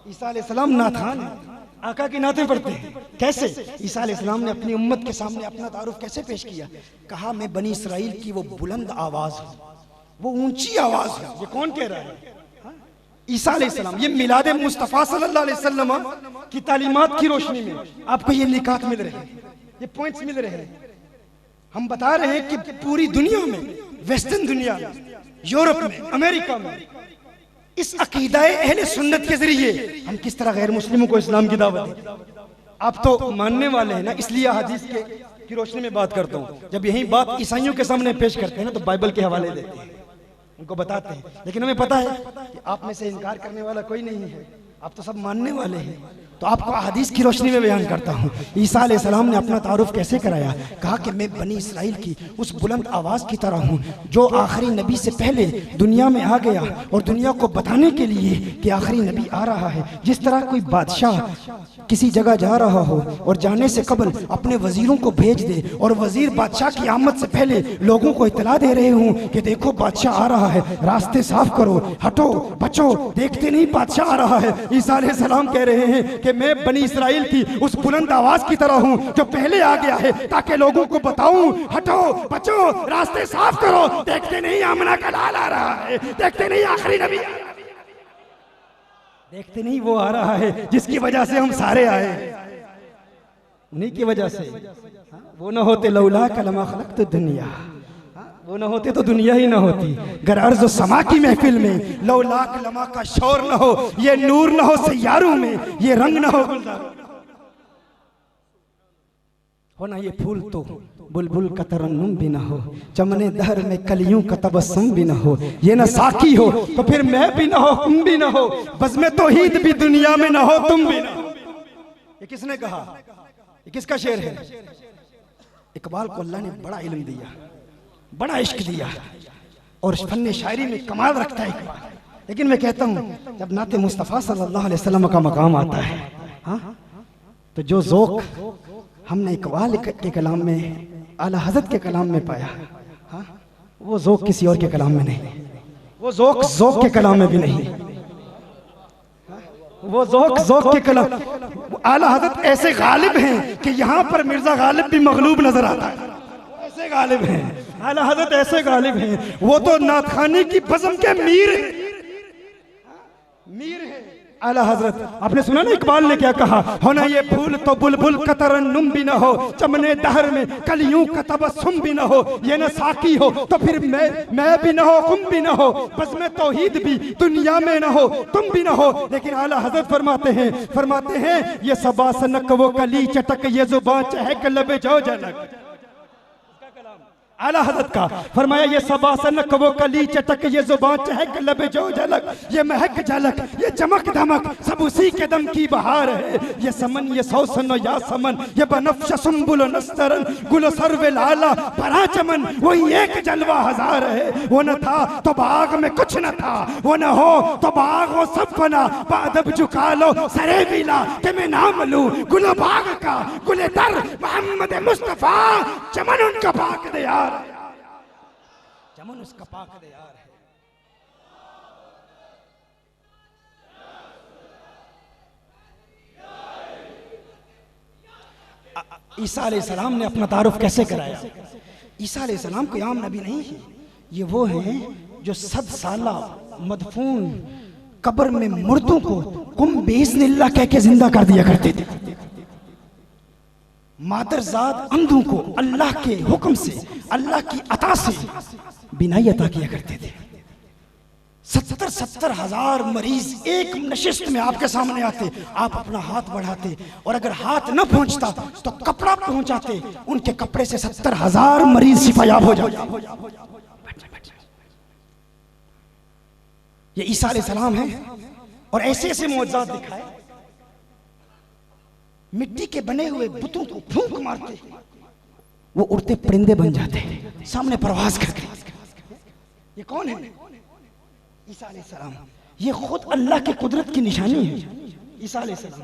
ईसा अलैहिस्सलाम नाथान आका की नातें पढ़ते हैं। कैसे? ईसा अलैहिस्सलाम ने अपनी उम्मत के सामने अपना तारुफ कैसे पेश किया? कहा मैं बनी इसराइल की वो बुलंद आवाज हूँ, वो ऊंची आवाज है। ये कौन कह रहा है? ईसा अलैहिस्सलाम। ये मिलाद मुस्तफ़ा सल्लल्लाहु अलैहि वसल्लम की तालीमात की रोशनी में आपको ये निकात मिल रहे हैं, ये पॉइंट्स मिल रहे हैं। हम बता रहे हैं कि पूरी दुनिया में, वेस्टर्न दुनिया में, यूरोप में, अमेरिका में इस अकीदाए अहले सुन्नत के जरिए हम किस तरह गैर मुस्लिमों को इस्लाम की दावत दें। आप तो मानने वाले हैं ना, इसलिए हदीस की रोशनी में बात करता हूँ। जब यही बात ईसाइयों के सामने पेश करते हैं ना तो बाइबल के हवाले देते हैं, उनको बताते हैं। लेकिन हमें पता है कि आप में से इनकार करने वाला कोई नहीं है, आप तो सब मानने वाले हैं। तो आपको हदीस की रोशनी में बयान करता हूँ ईसा अलैहिस्सलाम ने अपना तारुफ कैसे कराया। कहा कि मैं बनी इसराइल की उस बुलंद आवाज़ की तरह हूँ जो आखिरी नबी से पहले दुनिया में आ गया और दुनिया को बताने के लिए कि आखिरी नबी आ रहा है। जिस तरह कोई बादशाह किसी जगह जा रहा हो और जाने से कबल अपने वजीरों को भेज दे और वजीर बादशाह की आमद से पहले लोगों को इतला दे रहे हूँ कि देखो बादशाह आ रहा है, रास्ते साफ करो, हटो, बचो, देखते नहीं बादशाह आ रहा है। ईसा अलैहिस्सलाम कह रहे हैं कि मैं बनी इसराइल की उस बुलंद आवाज की तरह हूँ जो पहले आ गया है ताकि लोगों को बताऊं, हटो, बचो, रास्ते साफ करो, देखते नहीं आमना का लाल आ रहा है, देखते नहीं आखिरी नबी, देखते नहीं वो आ रहा है जिसकी वजह से हम सारे आए, उन्हीं की वजह से। वो न होते लौला कलमा खलक़्तु दुनिया, वो न होते तो दुनिया ही ना होती। गर अर्ज़ समा की महफिल में लौला कलमा का शोर न हो, ये नूर न हो सैयारों में, ये रंग न हो गुलजारों हो ना ये फूल तो बुलबुल का तरन्नुम भी ना हो, चमने दहर में कलियों का तबस्सुम भी ना हो, ये ना साकी हो तो फिर मैं भी ना हो, तुम भी ना हो, बज़्म तौहीद भी दुनिया में ना हो, तुम भी ना हो। ये किसने कहा? ये किसका शेर है? इकबाल को अल्लाह ने बड़ा इल्म दिया, बड़ा इश्क दिया और फन्ने शायरी में कमाल रखता है इकबाल। लेकिन मैं कहता हूँ जब नाते मुस्तफ़ा सल्लल्लाहु अलैहि वसल्लम का मकाम आता है, हाँ, तो जो ज़ौक़ हमने इकबाल के कलाम में, आला हज़रत के कलाम में पाया, हाँ, वो ज़ौक़ किसी और के कलाम में नहीं, वो ज़ौक़ के कलाम में भी नहीं, वो ज़ौक़ के कलाम। आला हज़रत ऐसे गालिब हैं कि यहाँ पर मिर्ज़ा गालिब भी मग़लूब नजर आता है, ऐसे गालिब हैं आला हज़रत, ऐसे गालिब हैं। वो तो नाथखानी की बज़म के मीर हैं आला हज़रत। आपने सुना ना इकबाल ने क्या कहा? हो ना ये फूल तो बुलबुल का तरन्नुम भी ना हो, चमने दहर में कलियों का तबस्सुम भी ना हो, ये ना साकी हो तो फिर मैं भी ना हो, तुम भी ना हो, बज़्म तौहीद भी दुनिया में ना हो, तुम भी ना हो। लेकिन आला हज़रत फरमाते हैं ये सबा सनक वो कली चटक, ये जुबान चहक लबे जो जनक। आला हज़रत का फरमाया ये सबा सनक वो कली चटक, ये जुबान चहक लबे जो झलक, ये महक झलक, ये चमक धमक सब उसी के दम की बहार है। ये समन, ये सौसन या समन, ये बनफ्श सुंबुल नस्तरन, गुल सरवे लाला भरा चमन, वही एक जलवा हजार है। वो न था तो बाग में कुछ न था, वो न हो तो बाग हो सब फना, बादब झुका लो सरे बिला कि मैं नाम लूं गुल बाग का, गुले दर मोहम्मद मुस्तफ़ा, चमन उनका पाक दे यार, चमन उसका पाक दे यार है। ईसा अलैहिस्सलाम ने अपना तारुफ कैसे कराया? ईसा अलैहिस्सलाम कोई आम नबी नहीं है, ये वो हैं जो 100 साला मदफून कब्र में मुर्दों को कुम बिइज़्निल्लाह कह के जिंदा कर दिया करते थे। मादरजाद अंधों को अल्लाह के हुक्म से, अल्लाह की अता से बिनाई अता किया करते थे। 70 हजार मरीज एक नशिस्त में आपके सामने आते, आप अपना हाथ बढ़ाते और अगर हाथ न पहुंचता तो कपड़ा पहुंचाते, उनके कपड़े से 70 हजार मरीज शिफायाब हो जाते। ये ईसा अलैहिस्सलाम है और ऐसे ऐसे मौजज़ात दिखाए, मिट्टी के बने हुए बुतों को फूंक मारते, वो उड़ते परिंदे बन जाते सामने परवाज करके। ये कौन है? ईसा अलैहिस्सलाम। ये खुद अल्लाह की कुदरत की निशानी है ईसा अलैहिस्सलाम।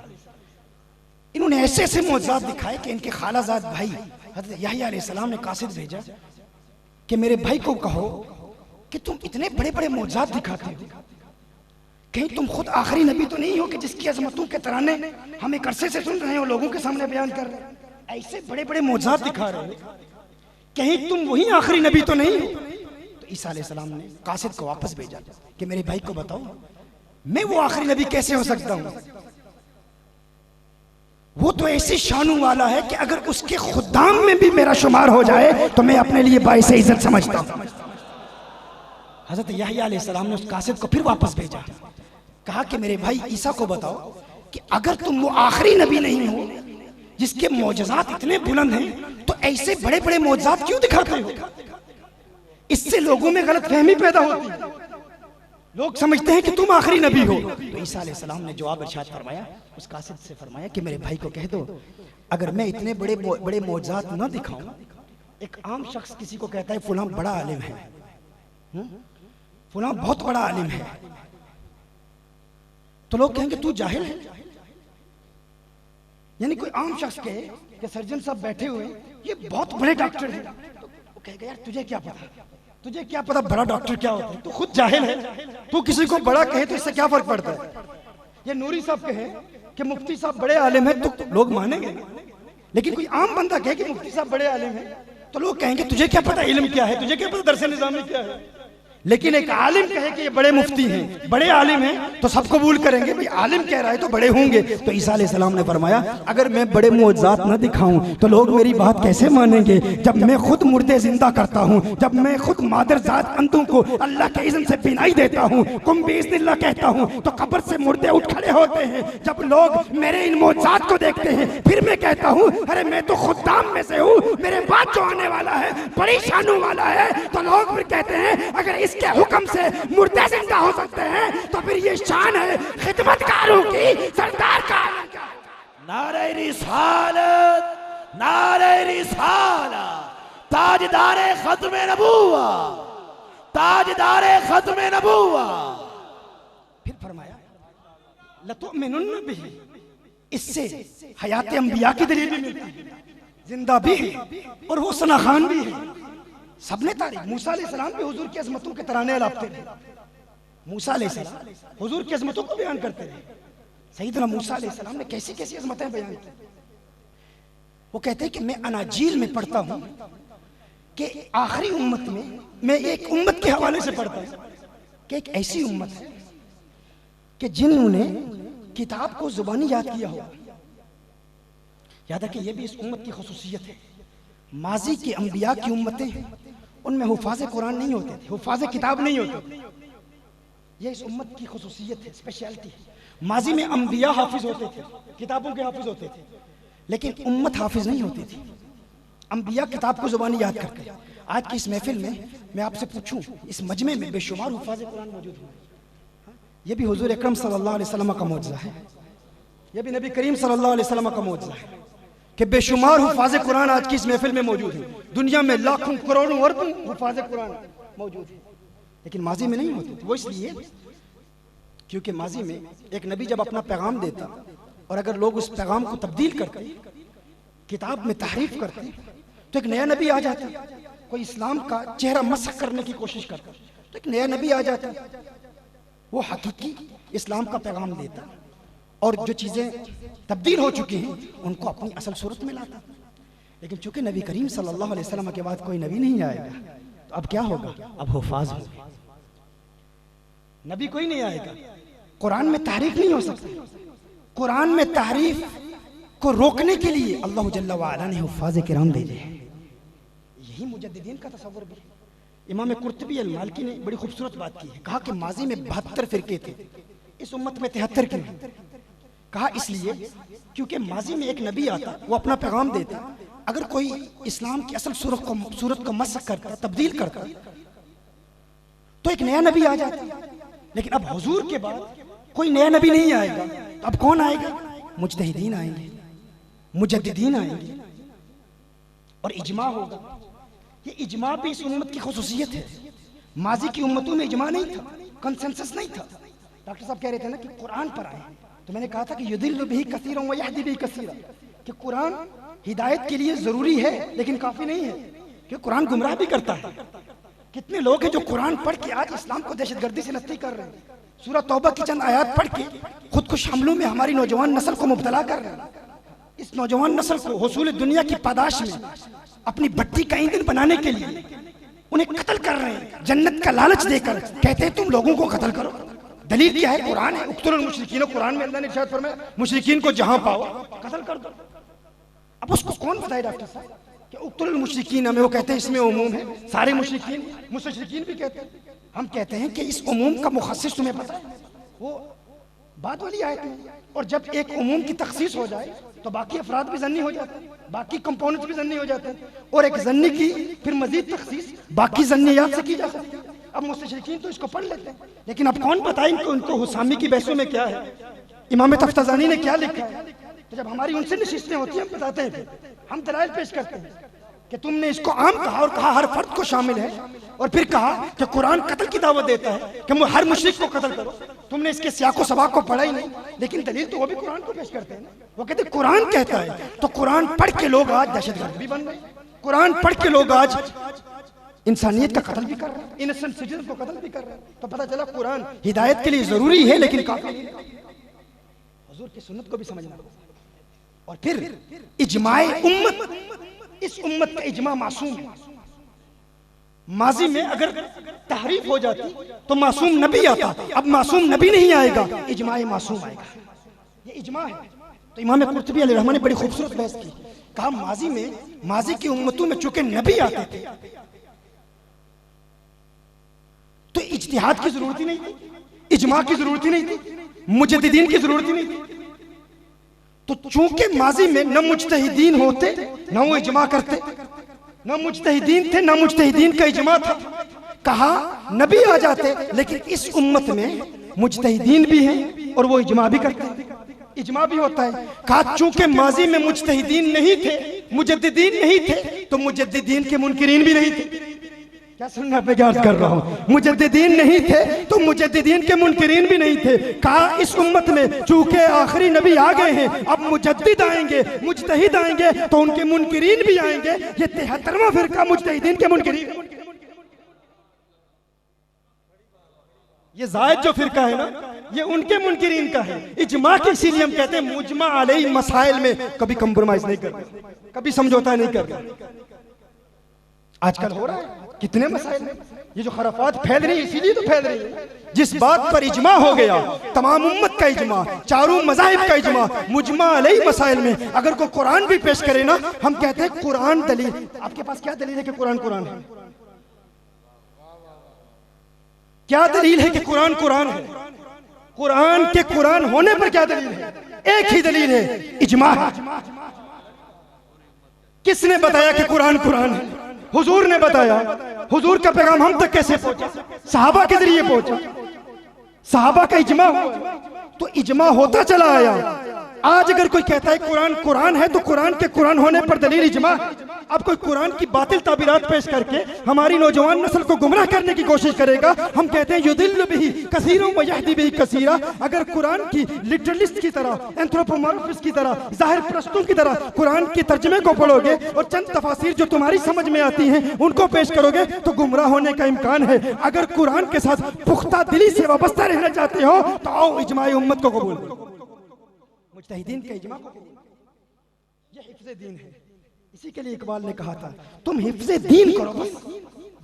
इन्होंने ऐसे ऐसे मौजज़ात दिखाए कि इनके खालाजाद भाई हज़रत याह्या अलैहिस्सलाम ने कासिद भेजा कि मेरे भाई को कहो कि तुम इतने बड़े बड़े मौजज़ात दिखाते हो, कहीं तुम खुद आखिरी नबी तो नहीं हो कि जिसकी अजमतों के तराने हम एक अरसे से सुन रहे हो, लोगों के सामने बयान कर रहे हैं, ऐसे बड़े बड़े मौजज़ात दिखा रहे हो, कहीं तुम वही आखिरी नबी तो नहीं हो। तो ईसा अलैहिस्सलाम ने कासिद को वापस भेजा कि मेरे भाई को बताओ मैं वो आखिरी नबी कैसे हो सकता हूं? वो तो ऐसी शानों वाला है कि अगर उसके खुदाम में भी मेरा शुमार हो जाए तो मैं अपने लिए बाइस इज्जत समझता हूं। हजरत याह्या अलैहिस्सलाम ने उस कासिद को फिर वापस भेजा, कहा कि मेरे भाई ईसा को बताओ कि अगर तुम वो आखिरी नबी नहीं हो जिसके मौजज़ात इतने बुलंद हैं तो ऐसे बड़े बड़े मौजज़ात क्यों दिखाते हो? इससे लोगों में गलत फहमी पैदा होती है, लोग समझते हैं कि तुम आखिरी नबी हो। तो ईसा अलैहिस्सलाम ने जवाब इरशाद फरमाया, उस कासिद से फरमाया कि मेरे भाई को कह दो अगर मैं इतने बड़े बड़े मौजज़ात न दिखाऊं, एक आम शख्स किसी को कहता है फलां बड़ा आलिम है, फलां बहुत बड़ा आलिम है, तो लोग कहेंगे तू जाहिल है। यानी कोई आम शख्स कहे कि सर्जन साहब बैठे हुए ये बहुत बड़े डॉक्टर हैं, तो वो कहेगा यार तुझे क्या पता, तुझे क्या पता बड़ा डॉक्टर क्या होता है, तू खुद जाहिल है, तू किसी को बड़ा कहे तो इससे क्या फर्क पड़ता है। ये नूरी साहब कहे कि मुफ्ती साहब बड़े आलिम हैं तो लोग मानेंगे, लेकिन कोई आम बंदा कहे कि मुफ्ती साहब बड़े आलिम हैं तो लोग कहेंगे तुझे क्या पता इल्म क्या है, तुझे क्या पता दरस निज़ामी क्या है। लेकिन एक आलिम कहे कि ये बड़े मुफ्ती हैं, बड़े आलिम हैं, तो सब कबूल करेंगे, भाई आलिम कह रहा है तो बड़े होंगे। तो ईसा अलैहिस्सलाम ने फरमाया अगर मैं बड़े मौजज़ात न दिखाऊं तो लोग मेरी बात कैसे मानेंगे? जब मैं खुद मुर्दे जिंदा करता हूं, जब मैं खुद मादरजात अंधों को अल्लाह के इज़्न से बिनाई देता हूं, कुम बिइज़्निल्लाह कहता हूं, तो कब्र से मुर्दे उठ खड़े होते हैं। जब लोग मेरे इन मौजज़ात को देखते हैं फिर मैं कहता हूं अरे मैं तो खुदाम में से हूं, मेरे बाद जो आने वाला है बड़ी शानों वाला है, तो लोग फिर कहते हैं अगर इसके हुक्म से मुर्दे जिंदा हो सकते हैं तो फिर ये शान है खिदमतकारों की, सरदार का। नारे रिसालत, नारे रिसालत, ताजदारे खत्म नबूवा, ताजदारे खत्म नबूवा। फिर फरमाया लतुमिनुन्न बिही, इससे हयात अंबिया की दलील भी मिलती है, जिंदा भी है और वो सना खान भी है। सबने तारीफ, मूसा अलैहिस्सलाम भी हुजूर की अजमतों के तराने अलापते थे, मूसा अलैहिस्सलाम हुजूर की अजमतों को बयान करते थे। सैयदना मूसा अलैहिस्सलाम ने कैसी कैसी अजमतें बयान की। वो कहते हैं कि मैं अनाजील में पढ़ता हूं कि आखिरी उम्मत में, मैं एक उम्मत के हवाले से पढ़ता हूं कि एक ऐसी उम्मत है कि जिन्होंने किताब को जुबानी याद किया हो। याद रखिए ये भी इस उम्मत की खुसूसियत है। माजी की अंबिया की उम्मतें उनमें हुफाज कुरान नहीं होते थे, हुफाज किताब नहीं होते। ये इस उम्मत की खुसूसियत है, स्पेशलिटी है। माजी में अंबिया हाफिज होते थे, किताबों के हाफिज होते थे, लेकिन उम्मत हाफिज नहीं होती थी। अंबिया किताब को जुबानी याद करते। आज की इस महफिल में मैं आपसे पूछूं, इस मजमे में बेशुमार हुफाज कुरान मौजूद हुए, ये भी हुजूर अकरम सल्लल्लाहु अलैहि वसल्लम का मौजज़ा है, ये भी नबी करीम सल्लल्लाहु अलैहि वसल्लम का मौजज़ा है कि बेशुमार हुफाज कुरान आज की इस महफिल में मौजूद है। दुनिया में लाखों करोड़ों अरबों हुफाज कुरान मौजूद है, लेकिन माजी में नहीं होते थे। वो इसलिए क्योंकि माजी में एक नबी जब अपना पैगाम देता और अगर लोग उस पैगाम को तब्दील करते, किताब में तहरीफ करते, तो एक नया नबी आ जाता। कोई इस्लाम का चेहरा मसख करने की कोशिश करता तो एक नया नबी आ जाता, वो हकीकी इस्लाम का पैगाम देता और जो चीज़ें तब्दील हो चुकी हैं उनको अपनी असल सूरत में लाता। लेकिन चूंकि नबी करीम सल्लल्लाहु अलैहि वसल्लम के बाद कोई नबी नहीं आएगा, तो अब क्या होगा? अब हुफाज होगा, नबी कोई नहीं आएगा। कुरान में तारीफ नहीं हो सकती। कुरान में तारीफ को रोकने के लिए अल्लाह जल्ला वाला ने हुफाज किराम भेजे हैं। यही मुजद्दिदीन का तसव्वुर भी है। इमाम कुर्तुबी अल मालिकी ने बड़ी खूबसूरत बात की है, कहा कि माजी में 72 फिरके थे, इस उम्मत में 73 क्यों? कहा इसलिए क्योंकि माजी में एक नबी आता, वो अपना पैगाम देता, अगर कोई इस्लाम की असल सूरत को मसख करता, तब्दील करता, तो एक नया नबी आ जाता। लेकिन अब हुजूर के बाद कोई नया नबी नहीं आएगा, तो अब कौन आएगा? मुजतहिदीन आएंगे, मुजद्दिदीन आएंगे और इजमा होगा। ये इजमा भी इस उम्मत की खुसूसियत है। माजी की उम्मतों में इजमा नहीं था, कंसेंसस नहीं था। डॉक्टर साहब कह रहे थे ना कि कुरान पर आए, तो मैंने कहा था कि युदिल्लु बिही कसीरन व यहदी बिही कसीरा, कि कुरान हिदायत के लिए जरूरी है लेकिन काफी नहीं है, कि कुरान गुमराह भी करता है। कितने लोग हैं जो कुरान पढ़ के आज इस्लाम को दहशतगर्दी से नफी कर रहे हैं, सूरह तौबा की चंद आयत पढ़ के खुदकुश हमलों में हमारी नौजवान नस्ल को मुब्तला कर रहे हैं। इस नौजवान नस्ल को हुसूल दुनिया की पादाश में अपनी भट्टी का ईंधन बनाने के लिए उन्हें कत्ल कर रहे हैं, जन्नत का लालच देकर कहते हैं तुम लोगों को कत्ल करो। दलील क्या है? कुरान है। उक़्तुलुल मुशरिकीन, कुरान में अल्लाह ने इरशाद फरमाया मुशरिकीन को जहां पाओ कत्ल कर दो। अब उसको कौन बताए डॉक्टर साहब कि उक़्तुलुल मुशरिकीन में वो कहते हैं इसमें उमूम है, सारे मुशरिकीन मुशरिकीन भी कहते हैं। हम कहते हैं कि इस उमूम का मुखस्सिस तुम्हें पता है, वो बात वाली आयत है। और जब एक उमूम की तखसीस हो जाए तो बाकी अफराद भी जन्नी हो जाते हैं, बाकी कंपोनेंट्स भी जन्नी हो जाते हैं, और एक जन्नी की फिर मजीद तखसीस बाकी जन्नियात से की जा सकती है। अब मुस्तशरिकीन तो इसको पढ़ लेते हैं, लेकिन अब कौन बताए इनको उनको हुसामी की बहसों में क्या है, इमाम तफ्ताज़ानी ने क्या लिखा है। तो जब हमारी उनसे नशिस्तें होती हैं हम बताते हैं, हम दलाइल पेश करते हैं कि तुमने इसको आम कहा और कहा हर फर्द को शामिल है, और फिर कहा कि कुरान कत्ल की दावत देता है कि हर मुशरिक को कत्ल करो। तुमने इसके सियाको सबाक को पढ़ा ही नहीं, लेकिन दलील तो वो भी कुरान को पेश करते हैं ना। वो कहते कुरान कहता है, तो कुरान पढ़ के लोग आज दहशतगर्द भी बन रहे, कुरान पढ़ के लोग आज इंसानियत का कत्ल भी कर रहे हैं, इनोसेंट सिटीजन को कत्ल भी कर रहे हैं। तो पता चला कुरान हिदायत के लिए जरूरी है लेकिन काफी नहीं। हुजूर की सुन्नत को भी समझना। और फिर इजमाए उम्मत, इस उम्मत का इजमा मासूम है। माजी में अगर तहरीफ हो जाती तो मासूम नबी आता, अब मासूम नबी नहीं आएगा, इजमाए मासूम आएगा। ये इजमा है। तो इमाम कुर्तुबी अलैहिर्रहमा ने बड़ी खूबसूरत बहस की, कहा माजी में, माजी की उम्मतों में चूंकि नबी आते थे तो इज्तिहाद की जरूरत ही नहीं थी, इजमा की जरूरत ही नहीं थी, मुजद्दिदीन की जरूरत ही नहीं थी। तो चूंकि माजी में न मुज्तहिदीन होते न वो इजमा करते, न मुज्तहिदीन थे न मुज्तहिदीन का इजमा था, कहा नबी आ जाते, लेकिन इस उम्मत में मुज्तहिदीन भी हैं और वो इजमा भी करते हैं, इजमा भी होता है। कहा चूंकि माजी में मुज्तहिदीन नहीं थे, मुजद्दिदीन नहीं थे, तो मुजद्दिदीन के मुनकिरीन भी नहीं थे। क्या सुनना पे याद कर रहा हूं, मुजद्दिदीन नहीं थे तो मुजद्दिदीन के मुनकिरीन भी नहीं थे। कहा इस उम्मत में चूंकि आखिरी नबी आ गए हैं, अब मुजद्दिद आएंगे, मुज्तहिद आएंगे, तो उनके मुनकिरीन भी आएंगे। ये 73वां फिरका मुज्तहिदीन के मुनकिरीन, ये जायद जो फिरका है ना, ये उनके मुनकिरीन का है। इजमा के इसीलिए हम कहते हैं मुजमा अलैहि मसाइल में कभी कंप्रोमाइज नहीं करते, कभी समझौता नहीं करते। आजकल हो रहा है कितने मसाइल में, ये जो खराफात फैल रही है इसीलिए तो फैल रही है। जिस बात पर इजमा हो गया, तमाम उम्मत का इजमा, चारों मज़ाहिब का इजमा, मुजमा अलैहि मसाइल में अगर कोई कुरान भी पेश करे ना, हम कहते हैं कुरान दलील। आपके पास क्या दलील है कि कुरान कुरान है? क्या दलील है कि कुरान कुरान है? कुरान के कुरान होने पर क्या दलील है? एक ही दलील है, इजमा है। किसने बताया कि कुरान कुरान है? हुजूर ने बताया। हुजूर का पैगाम हम तक कैसे पहुंचा? सहाबा के जरिए पहुंचा, सहाबा का इजमा हुआ, तो इजमा होता चला आया। आज अगर कोई कहता है कुरान कुरान है, तो कुरान के कुरान होने पर दलील इजमा। अब कोई कुरान की बातिल ताबीरात पेश करके हमारी नौजवान नस्ल को गुमराह करने की कोशिश करेगा, हम कहते हैं युदिल्लु बिही कसीरन व यहदी बिही कसीरा। अगर कुरान की लिटरलिस्ट की तरह, एंथ्रोपोमॉर्फिस्ट की तरह, जाहिर प्रस्तों की तरह कुरान के तर्जमे को पढ़ोगे और चंद तफासिर जो तुम्हारी समझ में आती हैं उनको पेश करोगे तो गुमराह होने का इम्कान है। अगर कुरान के साथ पुख्ता दिली से वाबस्ता रहना चाहते हो तो आओ इजमाए उम्मत को कबूल करो, मुज्तहिदीन के इजमा को। ये हिफ्ज़े दीन है। इसी के लिए इकबाल ने कहा था तुम हिफ्ज़े दीन करो, बस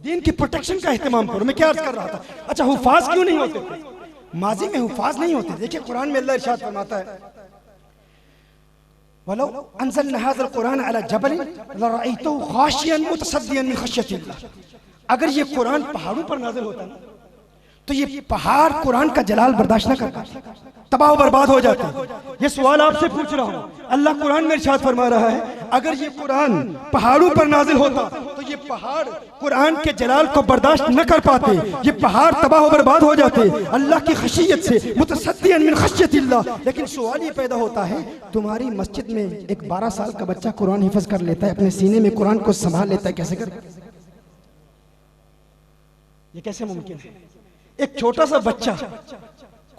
दीन की प्रोटेक्शन का एहतमाम करो। मैं क्या अर्ज कर रहा था? अच्छा, हुफाज क्यों नहीं होते? माजी में हुफाज नहीं होते। देखिए कुरान में अल्लाह इरशाद फरमाता है वलो अंज़लना हाज़ल कुरान अला जबलिन लरअयतहु खाशियन मुतसद्दियन मिन खश्यतिल्लाह। अगर ये कुरान पहाड़ों पर नाज़िल होता ना तो ये पहाड़ कुरान का जलाल बर्दाश्त न करता, तबाह बर्बाद हो जाता। ये सवाल आपसे पूछ रहा हूँ, अल्लाह कुरान में इरशाद फरमा रहा है अगर ये कुरान पहाड़ों पर नाजिल होता तो ये पहाड़ कुरान के जलाल को बर्दाश्त न कर पाते, ये पहाड़ तबाह बर्बाद हो जाते अल्लाह की खशियत से, मुतसद्दियन मिन खश्यतिल्लाह। लेकिन सवाल ये पैदा होता है, तुम्हारी मस्जिद में एक 12 साल का बच्चा कुरान हिफ्ज कर लेता है, अपने सीने में कुरान को संभाल लेता है, कैसे कर? ये कैसे मुमकिन है? एक छोटा सा बच्चा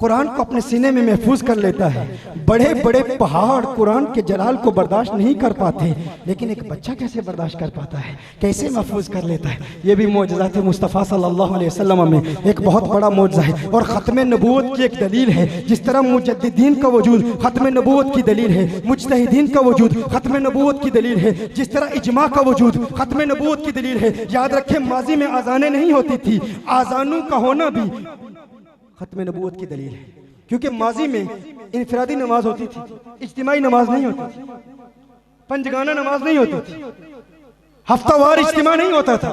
कुरान को अपने सीने में महफूज कर लेता है। बड़े बड़े पहाड़ कुरान के जलाल को बर्दाश्त नहीं कर पाते, लेकिन एक बच्चा कैसे बर्दाश्त कर पाता है, कैसे महफूज कर लेता है। ये भी मौजज़ात मुस्तफ़ा सल्लल्लाहु अलैहि वसल्लम में एक बहुत बड़ा मौजज़ा है और ख़त्म नबूवत की एक दलील है। जिस तरह मुजद्दिदीन का वजूद ख़त्म नबूवत की दलील है, मुज्तहिदीन का वजूद ख़त्म नबूवत की दलील है, जिस तरह इजमा का वजूद ख़त्म नबूवत की दलील है। याद रखें, माजी में आज़ानें नहीं होती थी, आज़ानों का होना भी ख़त्म नबूवत की दलील है। क्योंकि माजी में इनफरादी नमाज होती थी, इज्तिमाई नमाज नहीं होती थी, पंजगाना नमाज नहीं होती थी, हफ्तावार इज्तिमा नहीं होता था,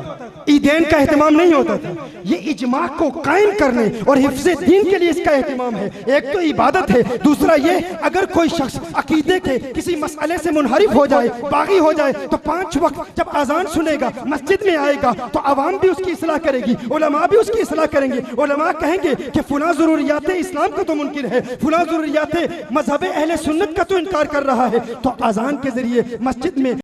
ईदैन का एहतमाम नहीं होता था। ये इजमा को कायम करने और हिफ्ज़े दीन के लिए इसका एहतमाम है। एक तो इबादत है, दूसरा ये अगर कोई शख्स अकीदे के किसी मसले से मुनहरिफ हो जाए, बागी हो जाए, तो 5 वक्त जब अजान सुनेगा, मस्जिद में आएगा, तो अवाम भी उसकी इस्लाह करेगी, उलमा भी उसकी इस्लाह करेंगे। उलमा कहेंगे कि फुला ज़रूरियात इस्लाम का तो मुनकिर है, फुला ज़रूरियात मज़हब अहले सुन्नत का तो इनकार कर रहा है। तो अजान के जरिए मस्जिद में